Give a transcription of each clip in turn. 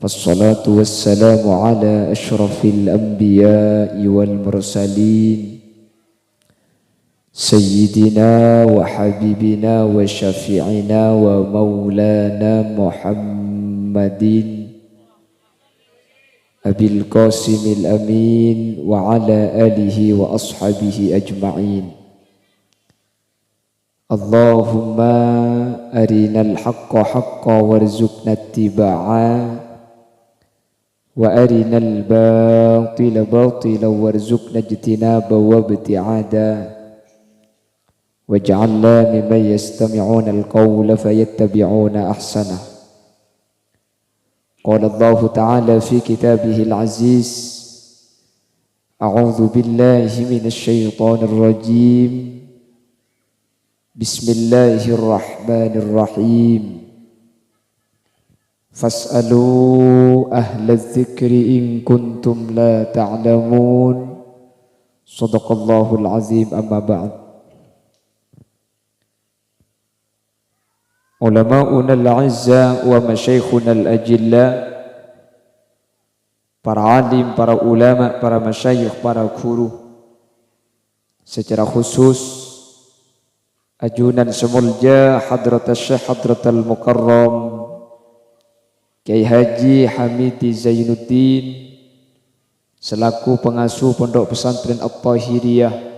والصلاة والسلام على أشرف الأنبياء والمرسلين سيدنا وحبيبنا وشفيعنا ومولانا محمد أبي القاسم الأمين وعلى آله وأصحابه أجمعين. اللهم أرنا الحق حقا وارزقنا اتباعه وأرنا الباطل باطلا وارزقنا اجتنابه وابتعاده واجعلنا ممن يستمعون القول فيتبعون أحسنه. قال الله تعالى في كتابه العزيز: أعوذ بالله من الشيطان الرجيم بسم الله الرحمن الرحيم فاسألوا أهل الذكر إن كنتم لا تعلمون. صدق الله العظيم. أما بعد. Ulama'una al-'izza wa masyayikhuna al-ajilla, para alim, para ulama, para masyayikh, para guru, secara khusus ajunan semulja Hadrat Syekh Hadratul Mukarram Kiai Haji Hamidi Zainuddin selaku pengasuh Pondok Pesantren At-Tahiriyah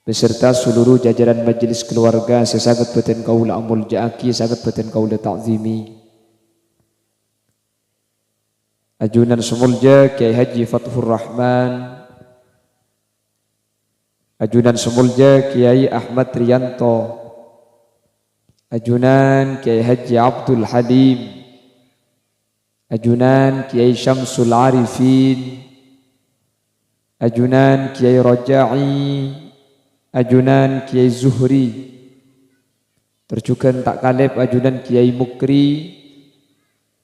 beserta seluruh jajaran majelis keluarga sesagat batin kaula amul ja'aki sagat batin kaula ta'zimi. Ajunan semulja Kiai Haji Fathur Rahman, ajunan semulja Kiai Ahmad Rianto, ajunan Kiai Haji Abdul Halim, ajunan Kiai Syamsul Arifin, ajunan Kiai Raja'i, ajunan Kiai Zuhri, terjukan tak kalep ajunan Kiai Mukri,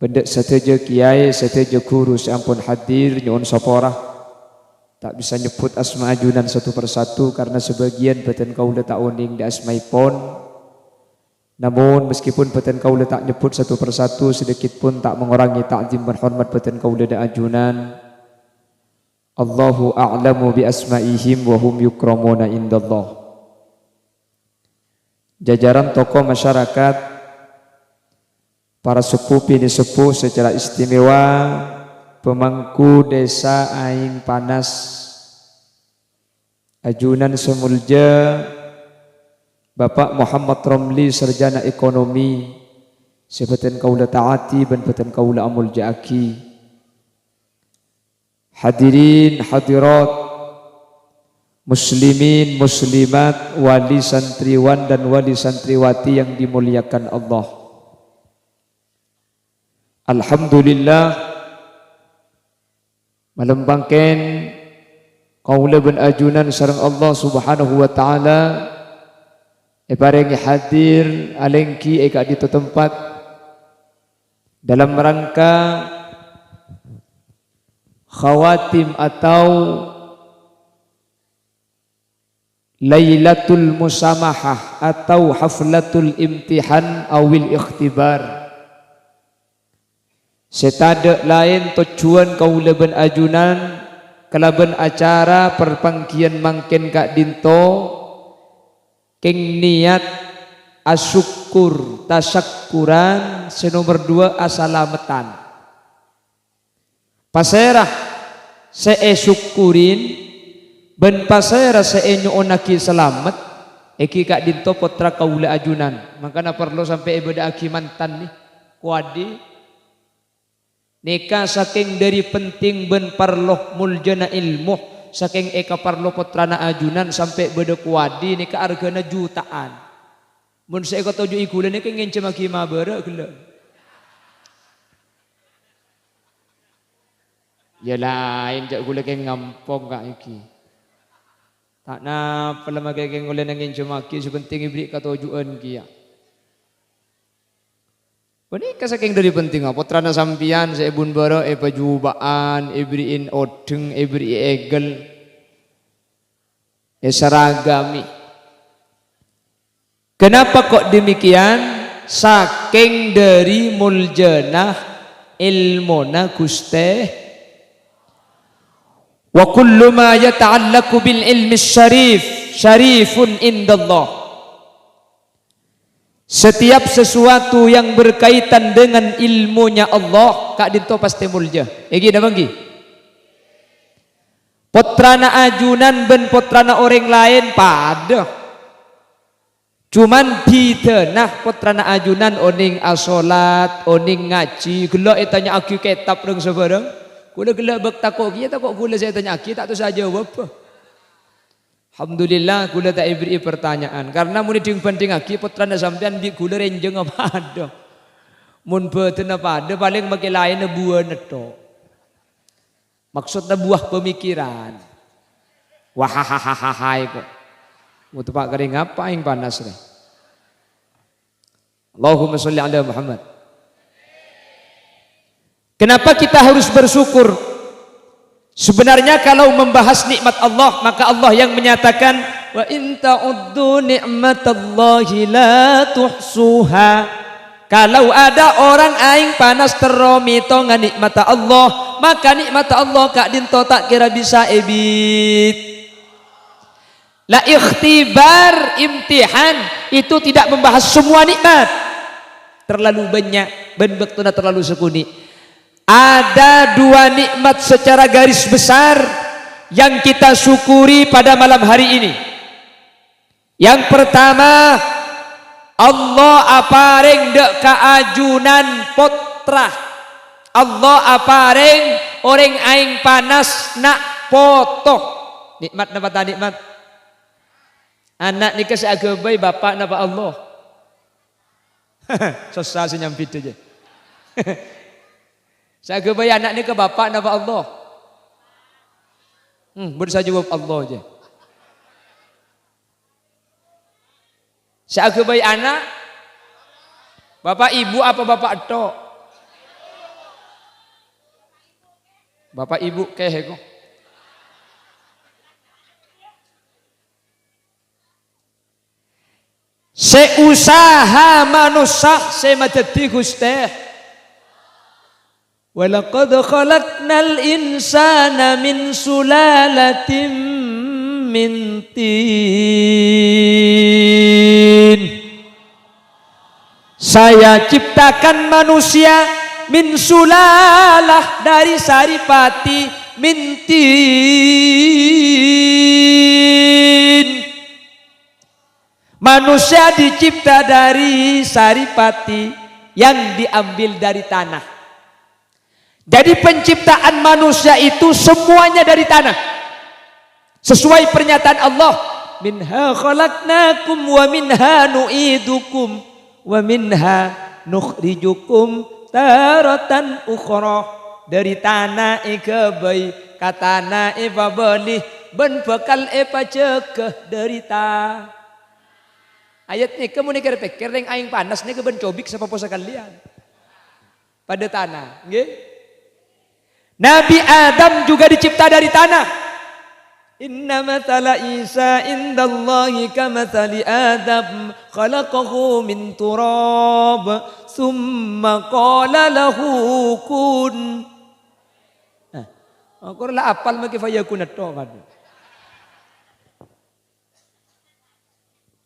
pendek seteja Kiai, seteja guru seampun hadir nyuwun saporah. Tak bisa nyebut asma ajunan satu persatu karena sebagian batin kaula tak uning di asmaipun. Namun meskipun batin kaula tak nyebut satu persatu, sedikit pun tak mengurangi ta'zim dan hormat batin kaula di ajunan. Allahu a'lamu bi asma'ihim wa hum yukramuna indallah. Jajaran tokoh masyarakat, para sepuh bini sepuh secara istimewa, pemangku desa Aing Panas, ajunan semulja Bapak Muhammad Romli sarjana ekonomi, sebatin kaula taati dan batin kaula amul ja'aki. Hadirin hadirat, muslimin muslimat, wali santriwan dan wali santriwati yang dimuliakan Allah. Alhamdulillah malembangken kaula ben ajunan sareng Allah Subhanahu wa taala paringi hadir alengki eka di tempat dalam rangka khawatim atau Lailatul Musamahah atau Haflatul Imtihan awil Ikhtibar. Setada lain tujuan kaula ben ajunan kalaban acara perpangkian mangken Kak Dinto keng niat asyukur tasyakuran senomor 2 asalametan paserah see syukurin ben paserah see nyuonaki selamat eki Kak Dinto putra kaula ajunan. Makanya perlu sampai ibadah aki mantan nih kuadi nikah saking dari penting ben parloh muljana ilmu saking eka parloh putrana ajunan sampai beda kuadi nikah argana jutaan. Mun saya kata tujuh ikulan nikah ngencem aki mabara gila. Ya lain jak gula keng ngampong kak iki. Tak napa lama keng gula ngencem aki sepenting ibrik kata tujuan kia. Menikah saking dari penting apa putrana sampian saya bun bara pajubaan ibriin odeng ibri egel seragami. Kenapa kok demikian? Saking dari muljanah ilmuna Gusti. Wa kullu ma yata'allaqu bil ilmi syarifun indallah. Setiap sesuatu yang berkaitan dengan ilmunya Allah kak dinto pasti mulja. Egi namanggi. Potrana ajunan ben potrana orang lain pada. Cuman bida nah potrana ajunan oning asolat, oning ngaji, gela tanya aki kitab reng sebarang. Kula gela bek takok kiye takok kula saya tanya aki tak tu saja jawab. Alhamdulillah kula tak beri pertanyaan karena mun ding penting aki potrana sampean bi kula renjeng apa ada. Mun beuten apa ada paling make lain buah netok. Maksudnya buah pemikiran. Wahahahaha kok. Mutu pak kering apa yang panas deh. Allahumma sholli ala Muhammad. Kenapa kita harus bersyukur? Sebenarnya kalau membahas nikmat Allah, maka Allah yang menyatakan wa in ta'uddu ni'matallahi la tuhsuha. Kalau ada orang aing panas teromito ngan nikmat Allah, maka nikmat Allah kak dinto tak kira bisa ebit. La ikhtibar imtihan itu tidak membahas semua nikmat. Terlalu banyak ben bektuna terlalu sekuni. Ada dua nikmat secara garis besar yang kita syukuri pada malam hari ini. Yang pertama, Allah apareng dek kaajunan potrah. Allah apareng orang aing panas nak potoh. Nikmat napa ta nikmat? Anak nikah seagabai bapak napa Allah. Susah senyampit aja. Seagabai anak nikah bapak napa Allah. Berusaha jawab Allah aja. Seagabai anak bapak ibu apa bapak etok? Bapak ibu keh kok. Seusaha manusia semadati Gusti. Walaqad khalaqnal insana min sulalatin min tin. Saya ciptakan manusia min sulalah dari saripati min tin. Manusia dicipta dari saripati yang diambil dari tanah. Jadi penciptaan manusia itu semuanya dari tanah. Sesuai pernyataan Allah, minha khalaqnakum wa minha nu'idukum wa minha nukhrijukum taratan ukhra. Dari tanah ikebai katana eva belih ben bekal eva cekeh derita. Ayat ini kamu nikir pikir yang aing panas nih keben cobik siapa posa kalian pada tanah, nggih? Nabi Adam juga dicipta dari tanah. Inna mathala Isa indallahi kamathali Adam khalaqahu min turab summa qala lahu kun. Aku lah apal maki fayakun atau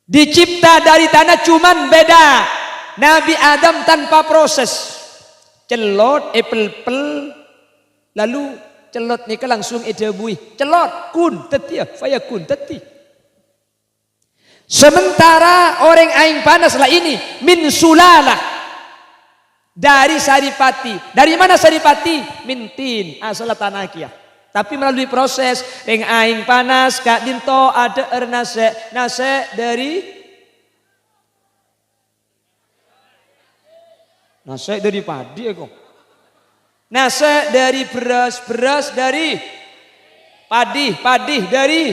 dicipta dari tanah cuman beda. Nabi Adam tanpa proses. Celot, pel lalu celot nika langsung edabui. Celot, kun, teti, fayakun, teti. Sementara orang aing panas lah ini min sulalah dari saripati. Dari mana saripati? Mintin, asal tanah kia. Tapi melalui proses yang aing panas kak dinto ada nase dari nase dari padi kok. Nase dari beras dari padi dari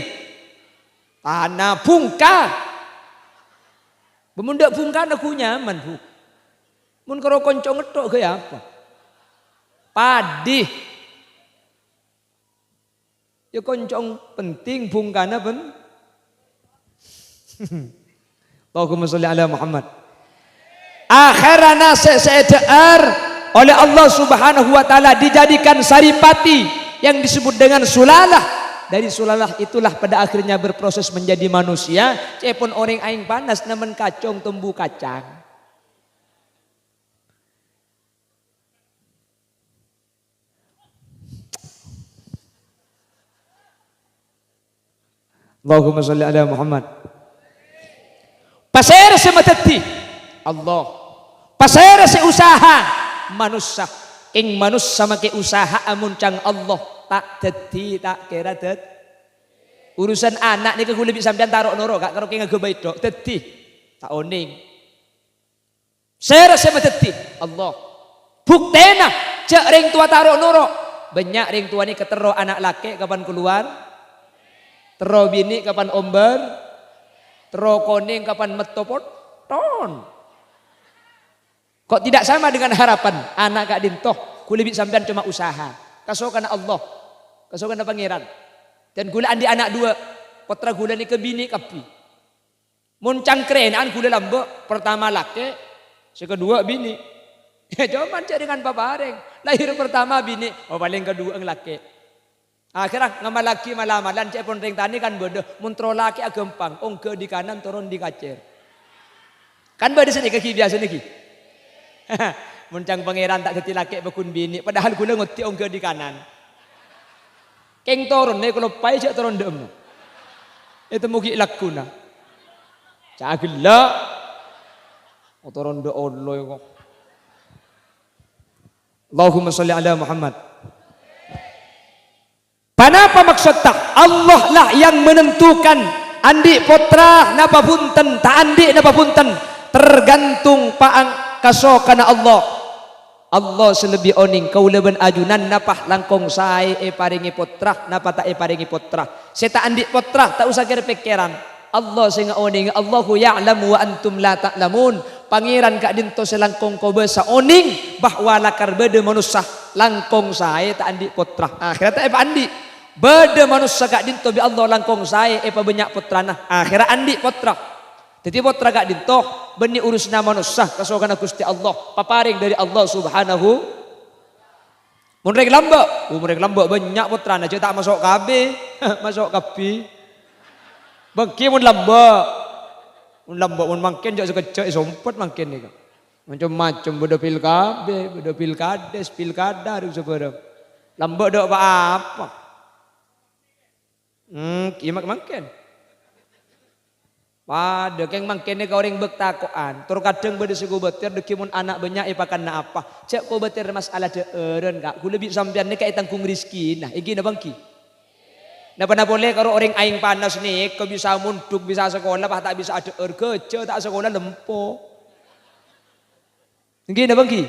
tanah bungka. Bemundak bungka aku nyaman bu. Mun karo konco ngetok gaya apa? Padi. Ya koncong penting bungkana ben. Allahumma sholli ala Muhammad. Akhirana seedar oleh Allah Subhanahu wa taala dijadikan saripati yang disebut dengan sulalah. Dari sulalah itulah pada akhirnya berproses menjadi manusia. Cepon orang aing panas nemen kacong tumbuh kacang. Allahumma sholli ala Muhammad. Pasera sematati Allah. Pasera se usaha manusia. Ing manusia make usaha amun cang Allah tak dadi tak kira dadi. Urusan anak nih kuwi lebih sampean taruh noro gak karo ki ngegebait dok dadi tak oning. Pasera sematati Allah. Buktena cek ring tua taruh noro. Banyak ring tua ni ketero anak laki kapan keluar. Tero bini kapan omber, tero koning kapan metopoton. Kok tidak sama dengan harapan anak kak dintoh, kulibit sampean cuma usaha. Kasokan Allah, kasokan pangeran. Dan gula andi anak dua, potra gula ni ke bini kapi. Muncang kerenaan gula lambo, pertama laki, sekedua bini. Cuma dengan papareng, lahir pertama bini, oh paling kedua ang laki. Akhirnya ngamalaki malamalan cek pun ring tani kan bodoh muntro laki agempang ongke di kanan turun di kacer kan bodoh sini kaki biasa niki muncang pangeran tak jadi laki bekun bini padahal gula nguti ongke di kanan keng turun nih kalau pai cek turun dem itu mugi lakuna cagila turun de Allah kok Allahumma sholli ala Muhammad. Kenapa maksud tak? Allah lah yang menentukan andi potra napa punten, tak andi napa punten. Tergantung paang kasokana Allah. Allah selebih oning kau leben ajunan napa langkong sae paringi potra napa tak paringi potra. Seta andi potra tak usah kira pikiran. Allah sing oning Allahu ya'lamu wa antum la ta'lamun. Pangeran kak dinto selangkong kau besa oning bahwa lakar bede manusia langkong sae tak andi potra. Akhirat tak andi. Beda manusia kak dinto bi Allah langkong saya banyak putrana akhirat andi putra. Jadi putra kak dinto beni urusna manusia kasokan Gusti Allah paparing dari Allah Subhanahu. Mun rek lambok banyak putrana cek tak masuk KB masuk kapi. Bangki mun lambok mun mangken jak sekecek sompet mangken ni. Macam-macam beda pilkab, beda pilkades, pilkada harus sebarang. Lambok dok apa? Kimak mangken. Pada keng mangken ni kau ring bektakoan. Tur kadang bade sego betir dekimun anak banyak ipakan na apa. Cek kau betir masalah deeren kak. Ku lebih sampean ni kaya tangkung rizki. Nah, iki na bangki. Napa boleh karo orang aing panas ni kau bisa munduk bisa sekolah bah tak bisa ada kerja tak sekolah lempo. Iki na bangki.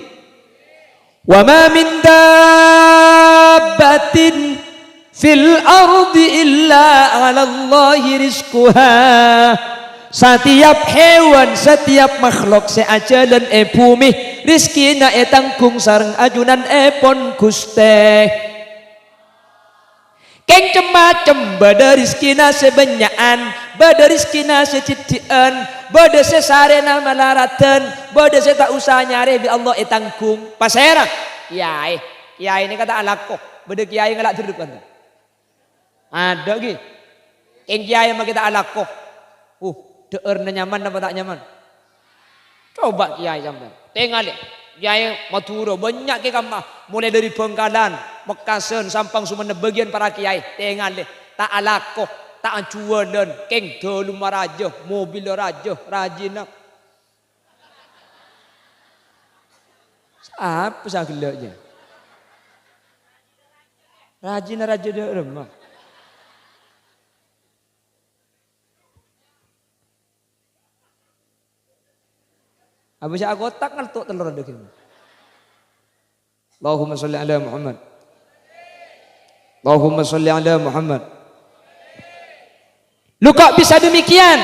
Wa ma min dabbatin fil ardi illa 'ala Allahi rizquha. Setiap hewan, setiap makhluk seajalan bumi rizkina tanggung sareng ajunan pon Guste. Keng cemacem bada rizkina sebanyakan, bada rizkina secitian, bada sesarena malaratan, bada se tak usah nyari bi Allah tanggung. Pasera. Kiai ini kata alako, bada kiai ngalak duduk kan. Ada lagi. Yang kiai mah kita alako. Deerna nyaman apa tak nyaman? Coba kiai sampai. Tengok deh. Kiai Madura banyak ke kamah. Mulai dari Bengkalan, Mekasen, Sampang Sumeneb bagian para kiai. Tengok deh. Tak alako, tak ancuan keng dolu maraja, mobil raja, rajina. Apa sagelaknya? Rajina raja de remah. Habis aku otak ngeltuk telur dek ini. Allahumma sholli ala Muhammad. Allahumma sholli ala Muhammad. Lu kok bisa demikian?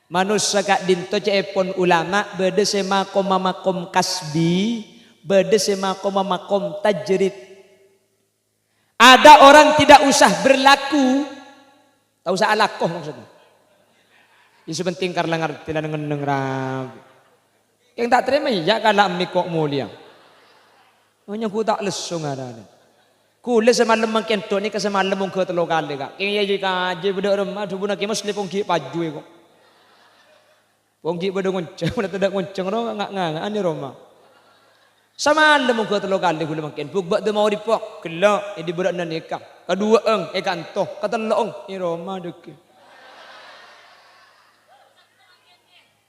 Manusia kak dinto cepon ulama beda sema makom kasbi, beda sema makom tajrid. Ada orang tidak usah berlaku, tak usah alakoh maksudnya. Isu penting karena ngerti dan ngeneng rab. Yang tak terima ya kalau mikok mulia. Hanya ku tak lesung ada. Kule semalam mengkentok ni ke semalam mung ke telo kali kak. Kaya jika aje budak remah tu bunak muslim pongki paju ko. Pongki budak ngonceng, budak tidak ngonceng ro ngak ani Roma. Semalam mung ke telo kali kule mengken. Buk de mau dipok, kelak di budak nan nikah. Kedua kantoh, katelo ni Roma dek.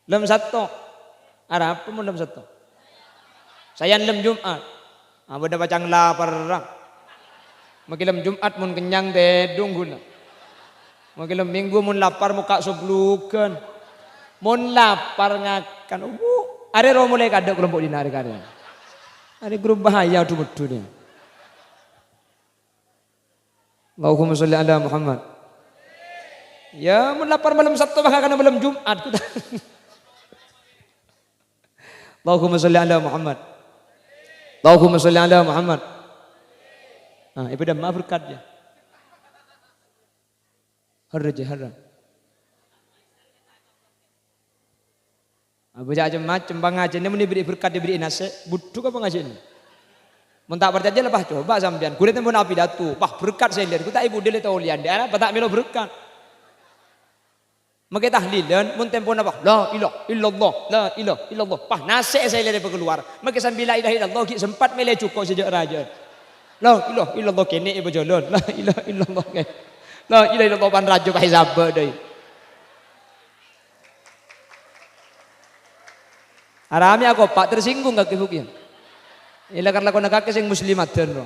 Lem satu. Ada apa mun lem satu? Saya lem Jumat. Beda pacang lapar. Makilam Jumat mun kenyang dedung guna. Makilam Minggu mun lapar muka sublukan. Mun lapar ngakan. Are ro mulai kada kelompok dina are kada. Are grup bahaya tu betul ni. Allahumma sholli ala Muhammad. Ya mun lapar malam Sabtu maka kana malam Jumat. Allahumma sholli ala Muhammad. Allahumma sholli ala Muhammad. Ibadah maaf berkatnya. Harra. Baca aja macam pengajian ini diberi berkat diberi nasihat. Butuh apa pengajian ini? Mun tak percaya lepas coba sampean. Kulit pun api datu. Bah berkat saya lihat. Ku tak ibu dia tahu lian dia. Apa tak milo berkat? Maka tahlilan mun tempo apa? La ilaha illallah, la ilaha illallah. Pah nasihat saya lihat keluar. Maka sambil la ilaha illallah sempat mele cukup sejak raja. La ilaha illallah kene ibu jalan. La ilaha illallah ke. La ilaha illallah pan raja pai sabar deui. Arami aku pak tersinggung gak kibukian. Ila karena kau nak sing muslimat dan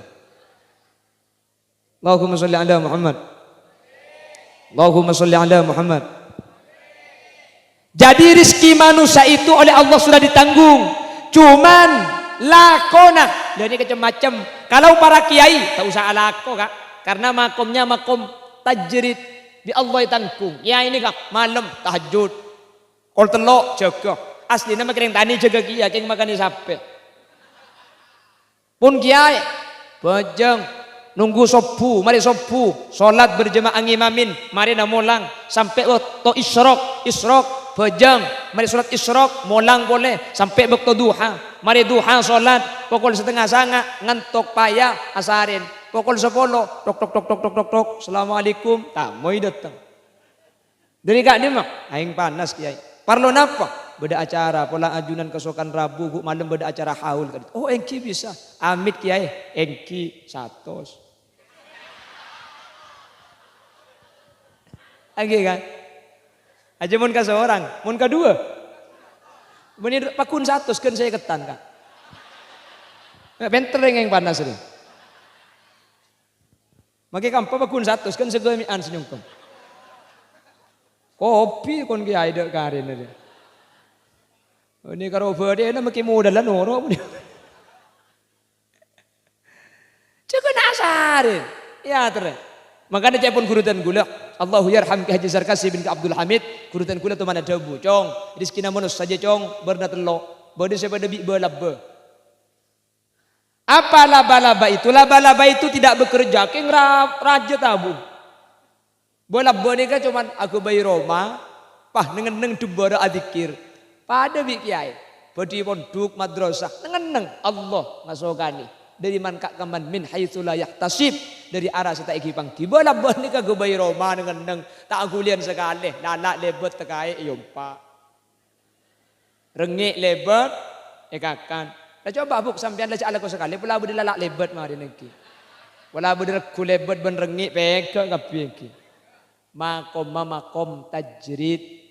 Allahumma sholli ala Muhammad. Allahumma sholli ala Muhammad. Jadi rizki manusia itu oleh Allah sudah ditanggung. Cuman lakona. Dan ini macam-macam. Kalau para kiai tak usah alako kak. Karena makomnya makom tajrid di Allah tanggung. Ya ini kak malam tahajud. Kol telok jaga. Asli nama kering tani jaga kiai keng makan sampai. Pun kiai bajang nunggu sopu, mari sopu, solat berjemaah ngimamin, mari namulang sampai waktu isyrok bajang, mari solat isyrok, molang boleh sampai waktu duha, mari duha solat, pukul setengah sanga ngantuk payah asarin, pukul 10 tok, assalamualaikum, tamu datang. Dari kak dia mak, aing panas kiai, parlo napa? Beda acara, pola ajunan kesokan Rabu, bu malam beda acara haul. Oh engki bisa, amit kiai, engki 100. Lagi kan? Aja mun ka seorang, mun ka dua. Bener pakun 100 kan saya ketan kan. Bentereng yang panas ini. Maki kampa pakun 100 kan segemian senyungkem. Kopi kon kiai dek karin ini. Ini karo berde na maki muda lah noro. Cukup nasarin. Ya terus. Makanya saya pun gurutan gula. Allahu yarham ki Haji Sarkasi bin Abdul Hamid. Gurutan gula tu mana debu. Cong. Rizki namonus saja cong. Berna telok. Berde saya pada bi belaba. Apa laba-laba itu? Laba-laba itu tidak bekerja. Keng raja tabu. Belaba ni kan cuman aku bayi Roma. Pah neng dubara adikir. Pada bi kiai. Badi pondok madrasah. Neng Allah ngasogani. Dari man kak kaman min haitsu la yahtasib, dari arah sita iki pangki bola bani ka gubay Roma neng tak agulian sekali lala lebet tekai yompa rengik lebet ekakan lah coba buk sampean lah ala ko sekali pula budi lalak lebet mari niki wala budi reku lebet ben rengik peke kapi iki makom tajrid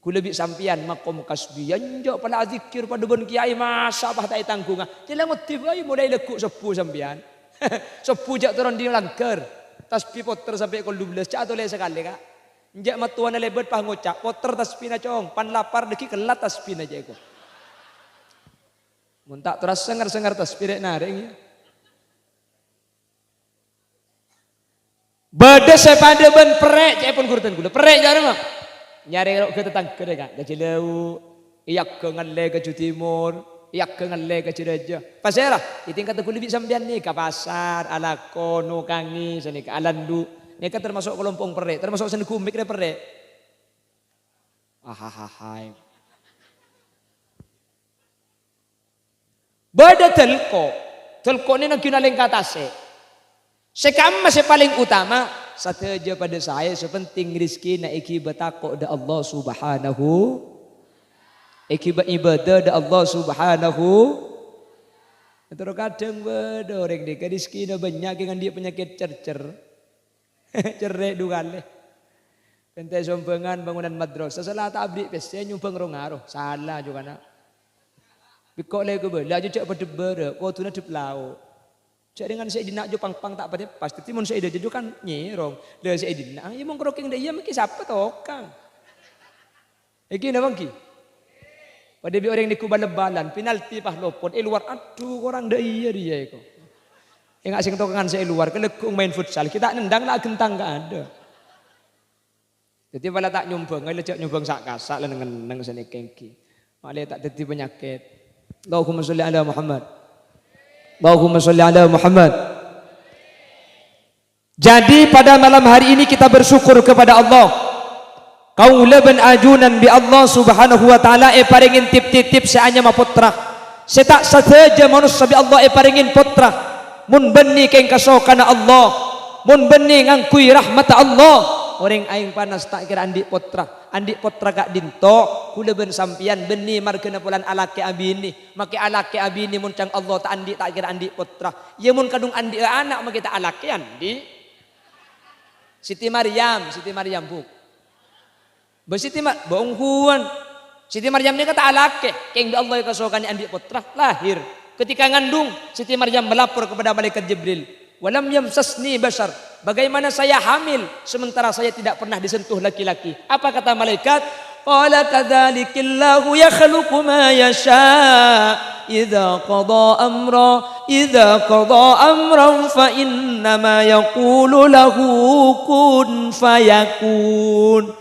ku lebih sampian makom kasbiyan jo pala zikir pada ben kiai masa bah tak tanggungan jelang motif ai mulai lekuk sepuh sampian sepuh jak turun di langker tasbih poter sampai kol 12 cak atau le sekali kak njak matuan lebet pah ngocak poter tasbih na cong pan lapar deki kelat tasbih aja iku mun tak terus sengar tasbih rek nareng ya bade sepada ben perek cak pun kurutan gula perek jarang mak nyari ke tetangga kan ke Cilewu iyak ke ngalle ke Timur iyak ke ngalle ke Cirejo pasera di tingkat aku lebih sampean nih ke pasar alako nukangi sini ke alandu ini kan termasuk kelompok perek termasuk seni kumik deh perek ahahahai bada telko Telko ni nak kena lengkap tasik. Sekam masih paling utama sateja pada saya sepenting rizki na iki bertakwa da Allah Subhanahu. Iki beribadah da Allah Subhanahu. Terus kadang beda orang ni rizki na banyak dengan dia penyakit cercer. Cerai dua kali. Pentai sompengan bangunan madrasah salah tablik pasti nyumbang rongaroh. Salah juga nak. Bikok lagi bela je cak pada bera, kau tu nak diplau. Cak dengan saya dinak jo pang-pang tak pada pasti timun saya dah kan nyerong. Dah saya dinak, ya mong kroking dah iya mungkin siapa tokang. Iki nak bangki. Pada bi orang ni kubal-balan, penalti pah lopon, luar aduh orang dah iya dia iko. Enggak sing tokangan saya luar, kelekung main futsal, kita nendang lah gentang enggak ada. Jadi pala tak nyumbang, ngai lecak nyumbang sak kasak lah nang sini kengki. Malah tak jadi penyakit. Allahumma sholli ala Muhammad. Allahumma sholli ala Muhammad. Jadi pada malam hari ini kita bersyukur kepada Allah. Qaula ban ajunan bi Allah Subhanahu wa taala paringin tip-tip seanya maputra. Setak saja manusia bi Allah paringin putra. Mun benni keng kasokana Allah. Mun benni ngangkui rahmat Allah. Orang aing panas tak kira andik potra gak dinto kula ben sampian beni margana pulan alake abini make alake abini muncang Allah tak andik tak kira andik potra ye mun kadung andik anak make tak alake andi Siti Maryam bu Siti bohong huan Siti Maryam ni kata alake keng Allah kasokan andik potra lahir ketika ngandung Siti Maryam melapor kepada malaikat Jibril walam yamsasni bashar. Bagaimana saya hamil sementara saya tidak pernah disentuh laki-laki? Apa kata malaikat? Qala kadzalikillahu yakhluqu ma yasha. Idza qada amran fa innama yaqulu lahu kun fayakun.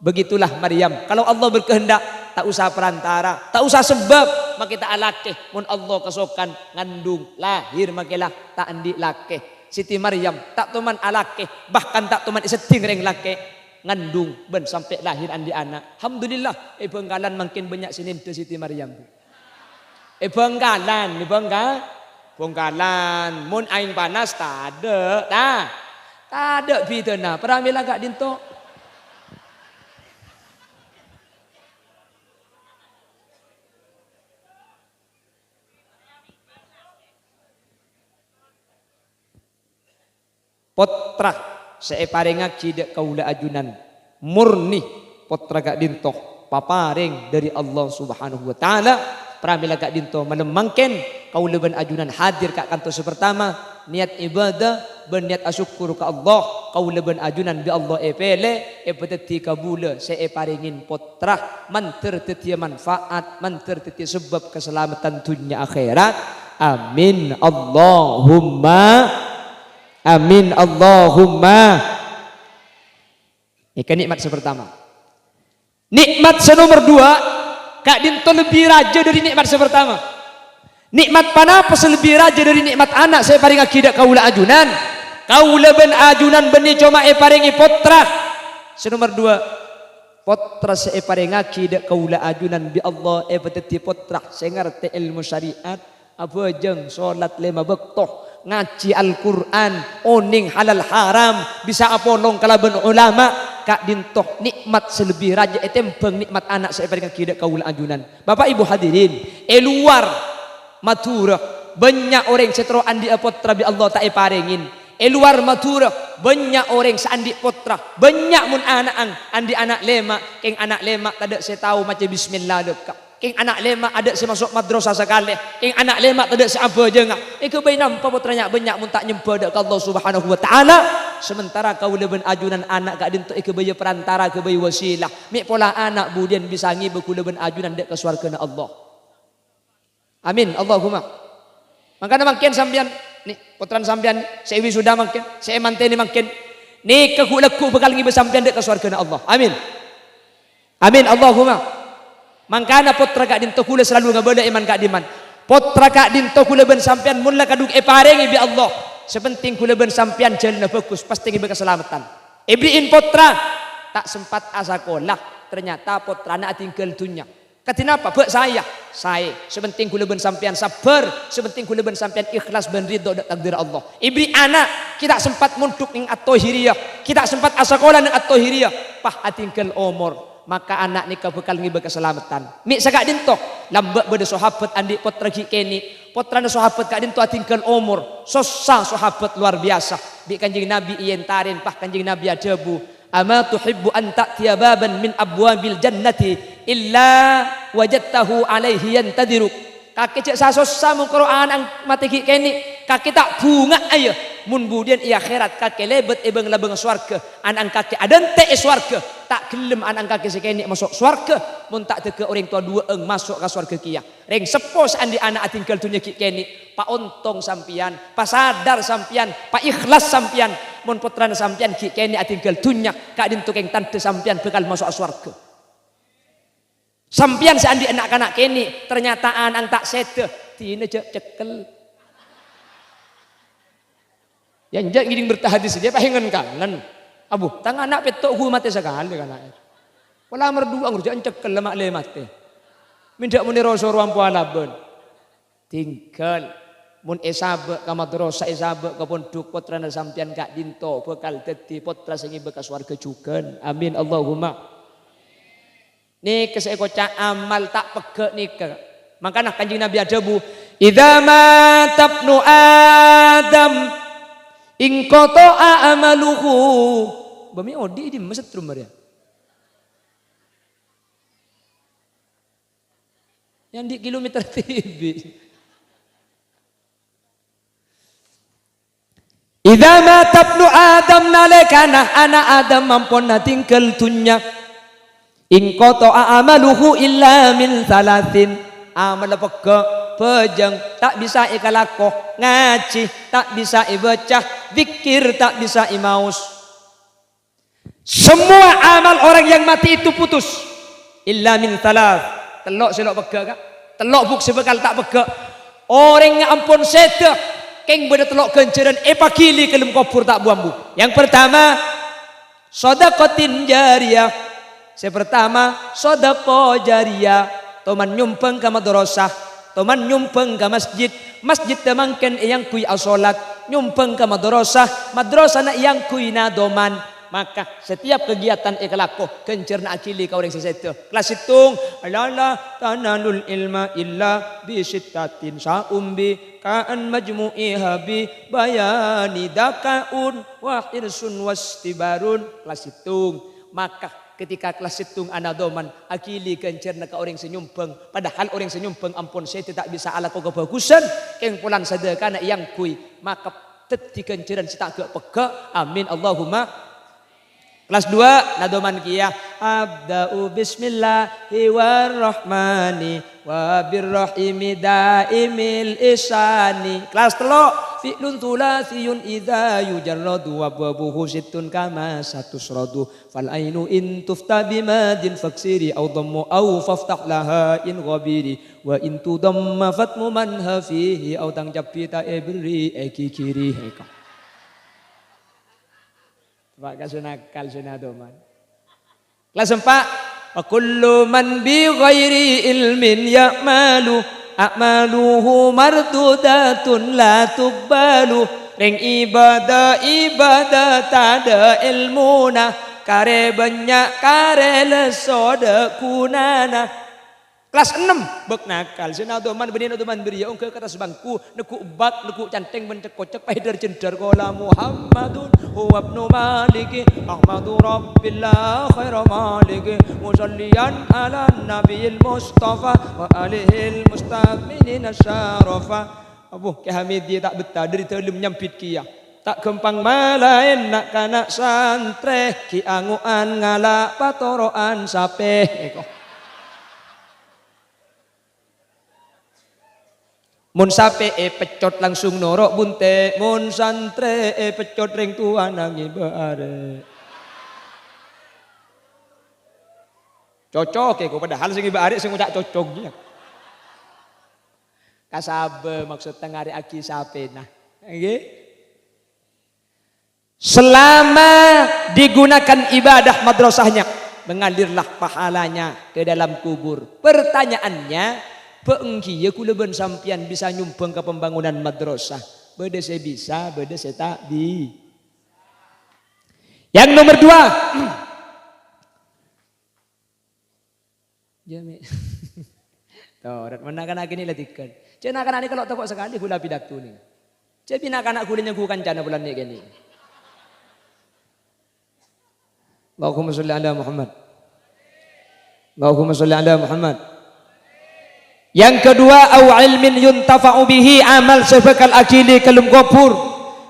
Begitulah Maryam. Kalau Allah berkehendak tak usah perantara, tak usah sebab, maka kita alakeh mun Allah kasokan ngandung lahir makelah tak andi lakeh. Siti Maryam tak teman alakeh, bahkan tak teman seting reng lakeh ngandung ben sampai lahir andi anak. Alhamdulillah, benggalan makin banyak sini tu Siti Maryam. Benggalan, benggalan, mun aing panas tak ada bidana. Pramila gak dinto. Potra saya paring akidah kaula ajunan murni potra gak dintoh paparing dari Allah Subhanahu wa taala pramila gak dintoh menemangken kaula ben ajunan hadir kak kantos pertama niat ibadah berniat asyukur ke Allah kaula ben ajunan bi Allah pele peteti kabula saya paringin potra manter tetia manfaat manter tetia sebab keselamatan dunia akhirat amin Allahumma amin Allahumma. Ini nikmat sepertama. Nikmat senomor dua, Kak Dinto lebih raja dari nikmat sepertama. Nikmat panapa lebih raja dari nikmat anak saya paring akidah kaula ajunan. Kaula ben ajunan beni cuma paringi potra. Senomor dua, potra saya paring akidah kaula ajunan bi Allah peteti potra. Saya ngerti ilmu syariat apa jeng salat 5 waktu. Ngaji Al-Quran, oning halal haram, bisa apolong kalaban ulama, Kak Dintoh nikmat selebih raja etembeng nikmat anak saya pada kidak kaula ajunan. Bapak Ibu hadirin, luar maturah banyak orang setro andi potra bi Allah tak paringin. Luar maturah banyak orang seandi potra, banyak mun anak andi anak lema, keng anak lema tak saya tahu macam bismillah dekat. King anak lema ada si masuk madrasah sekali. King anak lema ada si apa je ngak. Bayi nampak putranya banyak mun tak nyempa dak Allah Subhanahu wa taala. Sementara kau leben ajunan anak gak dinto bayi perantara bayi wasilah. Mik pola anak budian bisa ngibe ku leben ajunan dak ke swargana Allah. Amin Allahumma. Makanya makin sampean ni putran sampean saya wisuda makin saya manteni makin ni keku bekal ngibe sampean dak ke swargana Allah. Amin. Amin Allahumma. Mangkana potra kak dinto kula selalu ngabala iman kak diman. Potra kak dinto kula ben sampean mun la kadung paringi bi Allah. Sepenting kula ben sampean jalna bagus pasti ngibe keselamatan. Ibriin potra tak sempat asakolah ternyata potra nak tinggal dunia. Katinapa bek saya saya sepenting kula ben sampean sabar, sepenting kula ben sampean ikhlas ben ridho dak takdir Allah. Ibri anak kita sempat munduk ning at-tahiriyah, kita sempat asakola ning at-tahiriyah, pah atingkel umur, maka anak nikah bekal ngibe keselamatan. Mik sagak dinto lambek bede sahabat andi potra ki keni, potrana sahabat kak dinto atingkel umur, sosa sahabat luar biasa. Bi Kanjeng Nabi ien tarin pah Kanjeng Nabi ajabu. Ama tuhibbu an ta'tiya baban min abwabil jannati illa wajadtahu alaihi yantadiruk. Kaki cek sasos samu Quran ang matiki keni kaki tak bunga ayo mun budian i akhirat kaki lebet ebeng labeng swarga anang kaki adente swarga tak gelem anang kaki sekeni masuk swarga mun tak teke orang tua dua eng masuk ke swarga kia reng sepos andi anak atinggal dunya ki keni pa ontong sampian pa sadar sampian pa ikhlas sampian mun putrana sampian ki keni atinggal dunya kak dintu keng tante sampian bekal masuk swarga. Sampian seandi anak-anak kini ternyata anang tak sede tine cekel yang jak giring bertahadis dia pahengen kangen abu tang anak petok hu mate sekali kan anak wala merdua ngurjaan cekel lemak le mate mindak muni rasa ruang pualaben tinggal mun esabe ka madrasah esabe ka pondok putrana sampian kak dinto bekal dadi putra sing bekas warga jugan amin Allahumma. Nih kesek kocak amal tak pegek nika. Makanya Kanjeng Nabi adabu. Idza matabnu Adam in qata'a amaluhu. Bami odi di masjid rumah ya. Yang di kilometer TV. Idza matabnu Adam nalekana anak Adam mamponna tinggal dunya. In qata'a amaluhu illa min salasin amal pejeng tak bisa ikalakoh ngaji tak bisa ibaca zikir tak bisa imaus semua amal orang yang mati itu putus illa min salas telok selok pegak kak telok buk sebekal tak pegak orang yang ampun sedek keng beda telok kenceran pakili kelem kopur tak buambu yang pertama sedekatin jariyah. Yang pertama sedekah jariyah toman nyumpeng ke madrasah toman nyumpeng ke masjid masjid temangken yang kui asolat nyumpeng ke madrasah madrasah na yang kui na doman maka setiap kegiatan ikhlaku kencerna akili ka orang sesete kelas hitung alala tanalul ilma illa bi sittatin saumbi kaan majmu'iha bi bayani dakaun wa irsun wastibarun kelas hitung maka ketika kelas hitung anadoman akili kencerna ka orang senyumpeng padahal orang senyumpeng ampun saya tidak bisa ala kau kebagusan keng pulang sedekah yang kui maka teti kenceran tak ke peka amin Allahumma. Kelas 2 nadoman kia abda'u bismillahi warrahmani wa birrahimi daimil isani. Kelas 3 fi'lun thulathiyun idza yujarradu wa babuhu sittun kama satusradu fal ainu in tufta bimadin faksiri aw dhammu aw faftah laha in ghabiri wa in tudamma fatmu man hafihi aw tangjabita ibri ekikiri heka. Pak kasunakal sunadoman. Kelas 4 wa kullu man bi ghairi ilmin ya'malu a'maluhu mardudatun la tuqbalu ring ibadah tada ilmuna kare banyak kare lesoda kunana. Kelas 6 bek nakal sunadoman benih nadoman beria ungke kata sebangku neku bak neku canteng bencek kocek paidar cendar kola Muhammadun huwa ibnu maliki ahmadu rabbillah khairu maliki musalliyan ala nabiyil mustafa wa alihil mustaminin asyarafa abuh ke hamidi tak betah dari telum nyampit kia tak gempang malain nak kanak santre ki anguan ngalak patoroan sape mun sape pecot langsung norok bunte mun santre pecot ring tua nangi bare cocok ko padahal sing bare sing ucak cocok ya kasabe maksud tengari aki sape nah nggih selama digunakan ibadah madrasahnya mengalirlah pahalanya ke dalam kubur. Pertanyaannya Peengki ya kula ben sampean bisa nyumbang ke pembangunan madrasah. Beda saya bisa, beda saya tak bi. Yang nomor 2. Jami. Tuh, mana anak ini latihan. Cina anak ini kalau tokok sekali gula pidato nih. Jadi anak gulanya gue kancana bulan ini gini. Allahumma sholli ala Muhammad. Allahumma sholli ala Muhammad. Yang kedua, au ilmin yuntafa'u bihi, amal sebekal akili kelum kopur.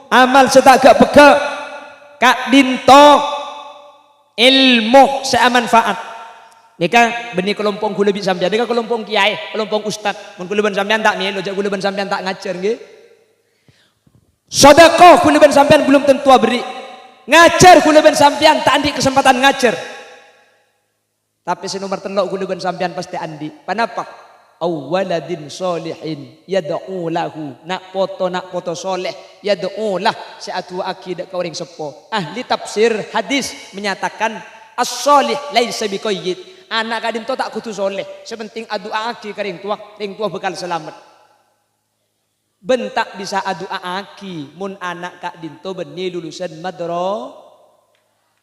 Amal setak gak beka kak dinto ilmu seamanfaat. Nika benih kelompok kula bi sampean, nika kelompok kiai, kelompok ustad. Mun kula ben sampean tak melu, jak kula ben sampean tak ngajar nggih. Sedekah kula ben sampean belum tentu beri. Ngajar kula ben sampean tak andi kesempatan ngajar. Tapi si nomor 3 kula ben sampean pasti andi. Panapa? Awaladin solihin yad'u lahu, nak foto soleh yad'u lah seatu akidah kauring sepo. Ahli tafsir hadis menyatakan as-solih laisa biqayyid. Anak kadin to tak kudu soleh, sepenting adu aki karing tua bekal selamat. Bentak bisa adu aki mun anak kak dinto beni lulusan madro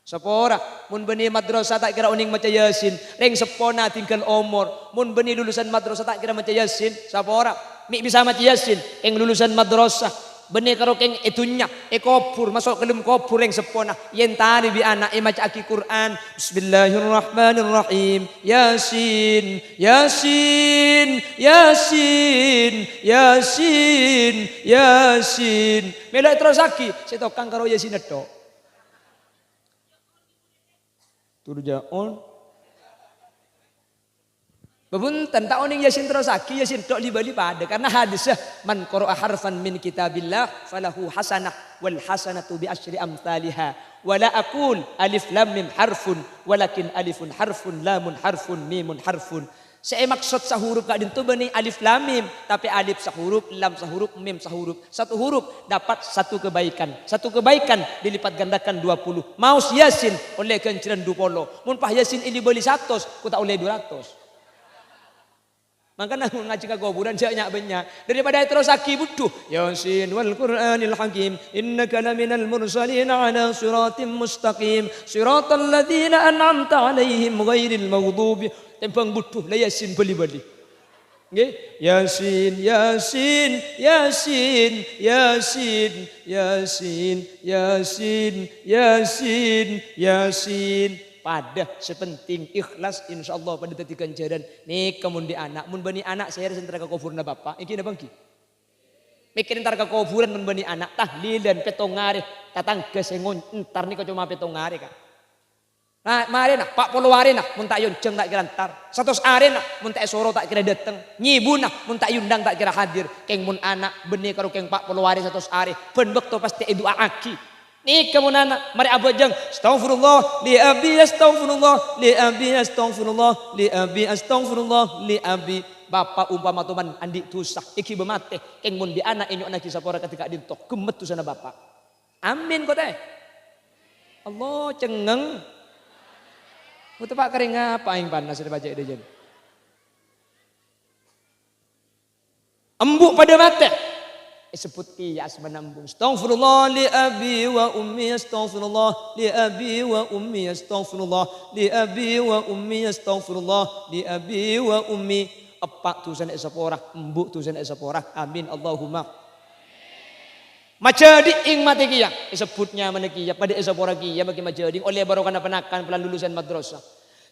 sepora, mun beni madrasah tak kira uning maca yasin, reng sepona tinggal umur. Mun beni lulusan madrasah tak kira maca yasin, sepora. Mi bisa maca yasin, keng lulusan madrasah. Beni karo keng itunya, kopur masuk ke dalam kopur reng sepona. Yen tani bi anak maca aki Quran. Bismillahirrahmanirrahim. Yasin, Yasin, Yasin, Yasin, Yasin. Melak terus aki, setokang karo yasin itu. Turjaun Babuntan tak oning yasin terus aki yasin tok libali pada karena hadisnya man qara'a harfan min kitabillah falahu hasanah wal hasanatu bi asyri amsalha wala aqul alif lam mim harfun walakin alifun harfun lamun harfun mimun harfun. Saya maksud sahuruf kak dintu bani alif lam mim, tapi alif sahuruf, lam sahuruf, mim sahuruf. Satu huruf dapat satu kebaikan. Satu kebaikan dilipat gandakan 20. Maus yasin oleh kenciran 20. Mun pah yasin ini beli 100, ku tak oleh 200. Makanya ngaji ke kuburan jangan banyak daripada terus aki butuh. Yasin wal Qur'anil Hakim innaka laminal mursalin ala siratim mustaqim siratal ladzina an'amta alaihim ghairil maghdubi. Tempang butuh lah yasin beli-beli. Nggih, Yasin, Yasin, Yasin, Yasin, Yasin, Yasin, Yasin, Yasin. Pada sepenting ikhlas insyaallah pada detik ganjaran. Nih kemudian anak, mun bani anak saya sentra ke kuburna bapak. Iki napa iki? Mikirin tar ke kuburan mun bani anak tahlilan petongare, tatangga sengon entar nika cuma petongare kan. Nah, mari nak Pak Polwari nak mun tak yunceng tak kira ntar. 100 are nak mun tak soro tak kira dateng. Nyibu nak mun tak yundang tak kira hadir. Keng mun anak benih karo keng Pak Polwari 100 are. Ben bekto pasti doa aki. Nih kemun anak mari abajang astaghfirullah li abi astaghfirullah li abi astaghfirullah li abi astaghfirullah li abi. Bapak umpama tuman andi tusah iki bemate keng mun di anak inyo anak sapora ketika dintok gemet tusana bapak. Amin kok teh. Allah cengeng. Mutu pak kering apa yang panas sudah baca ide jen. Embuk pada mata. Sebut iya menambung. Astaghfirullah li abi wa ummi astaghfirullah li abi wa ummi astaghfirullah li abi wa ummi astaghfirullah li abi wa ummi. Epak tusan esapora, embuk tusan esapora. Amin Allahumma. Majadi ing mati kia sebutnya mana kia pada esapora kia bagi majadi oleh barokah penakan pelan lulusan madrasah.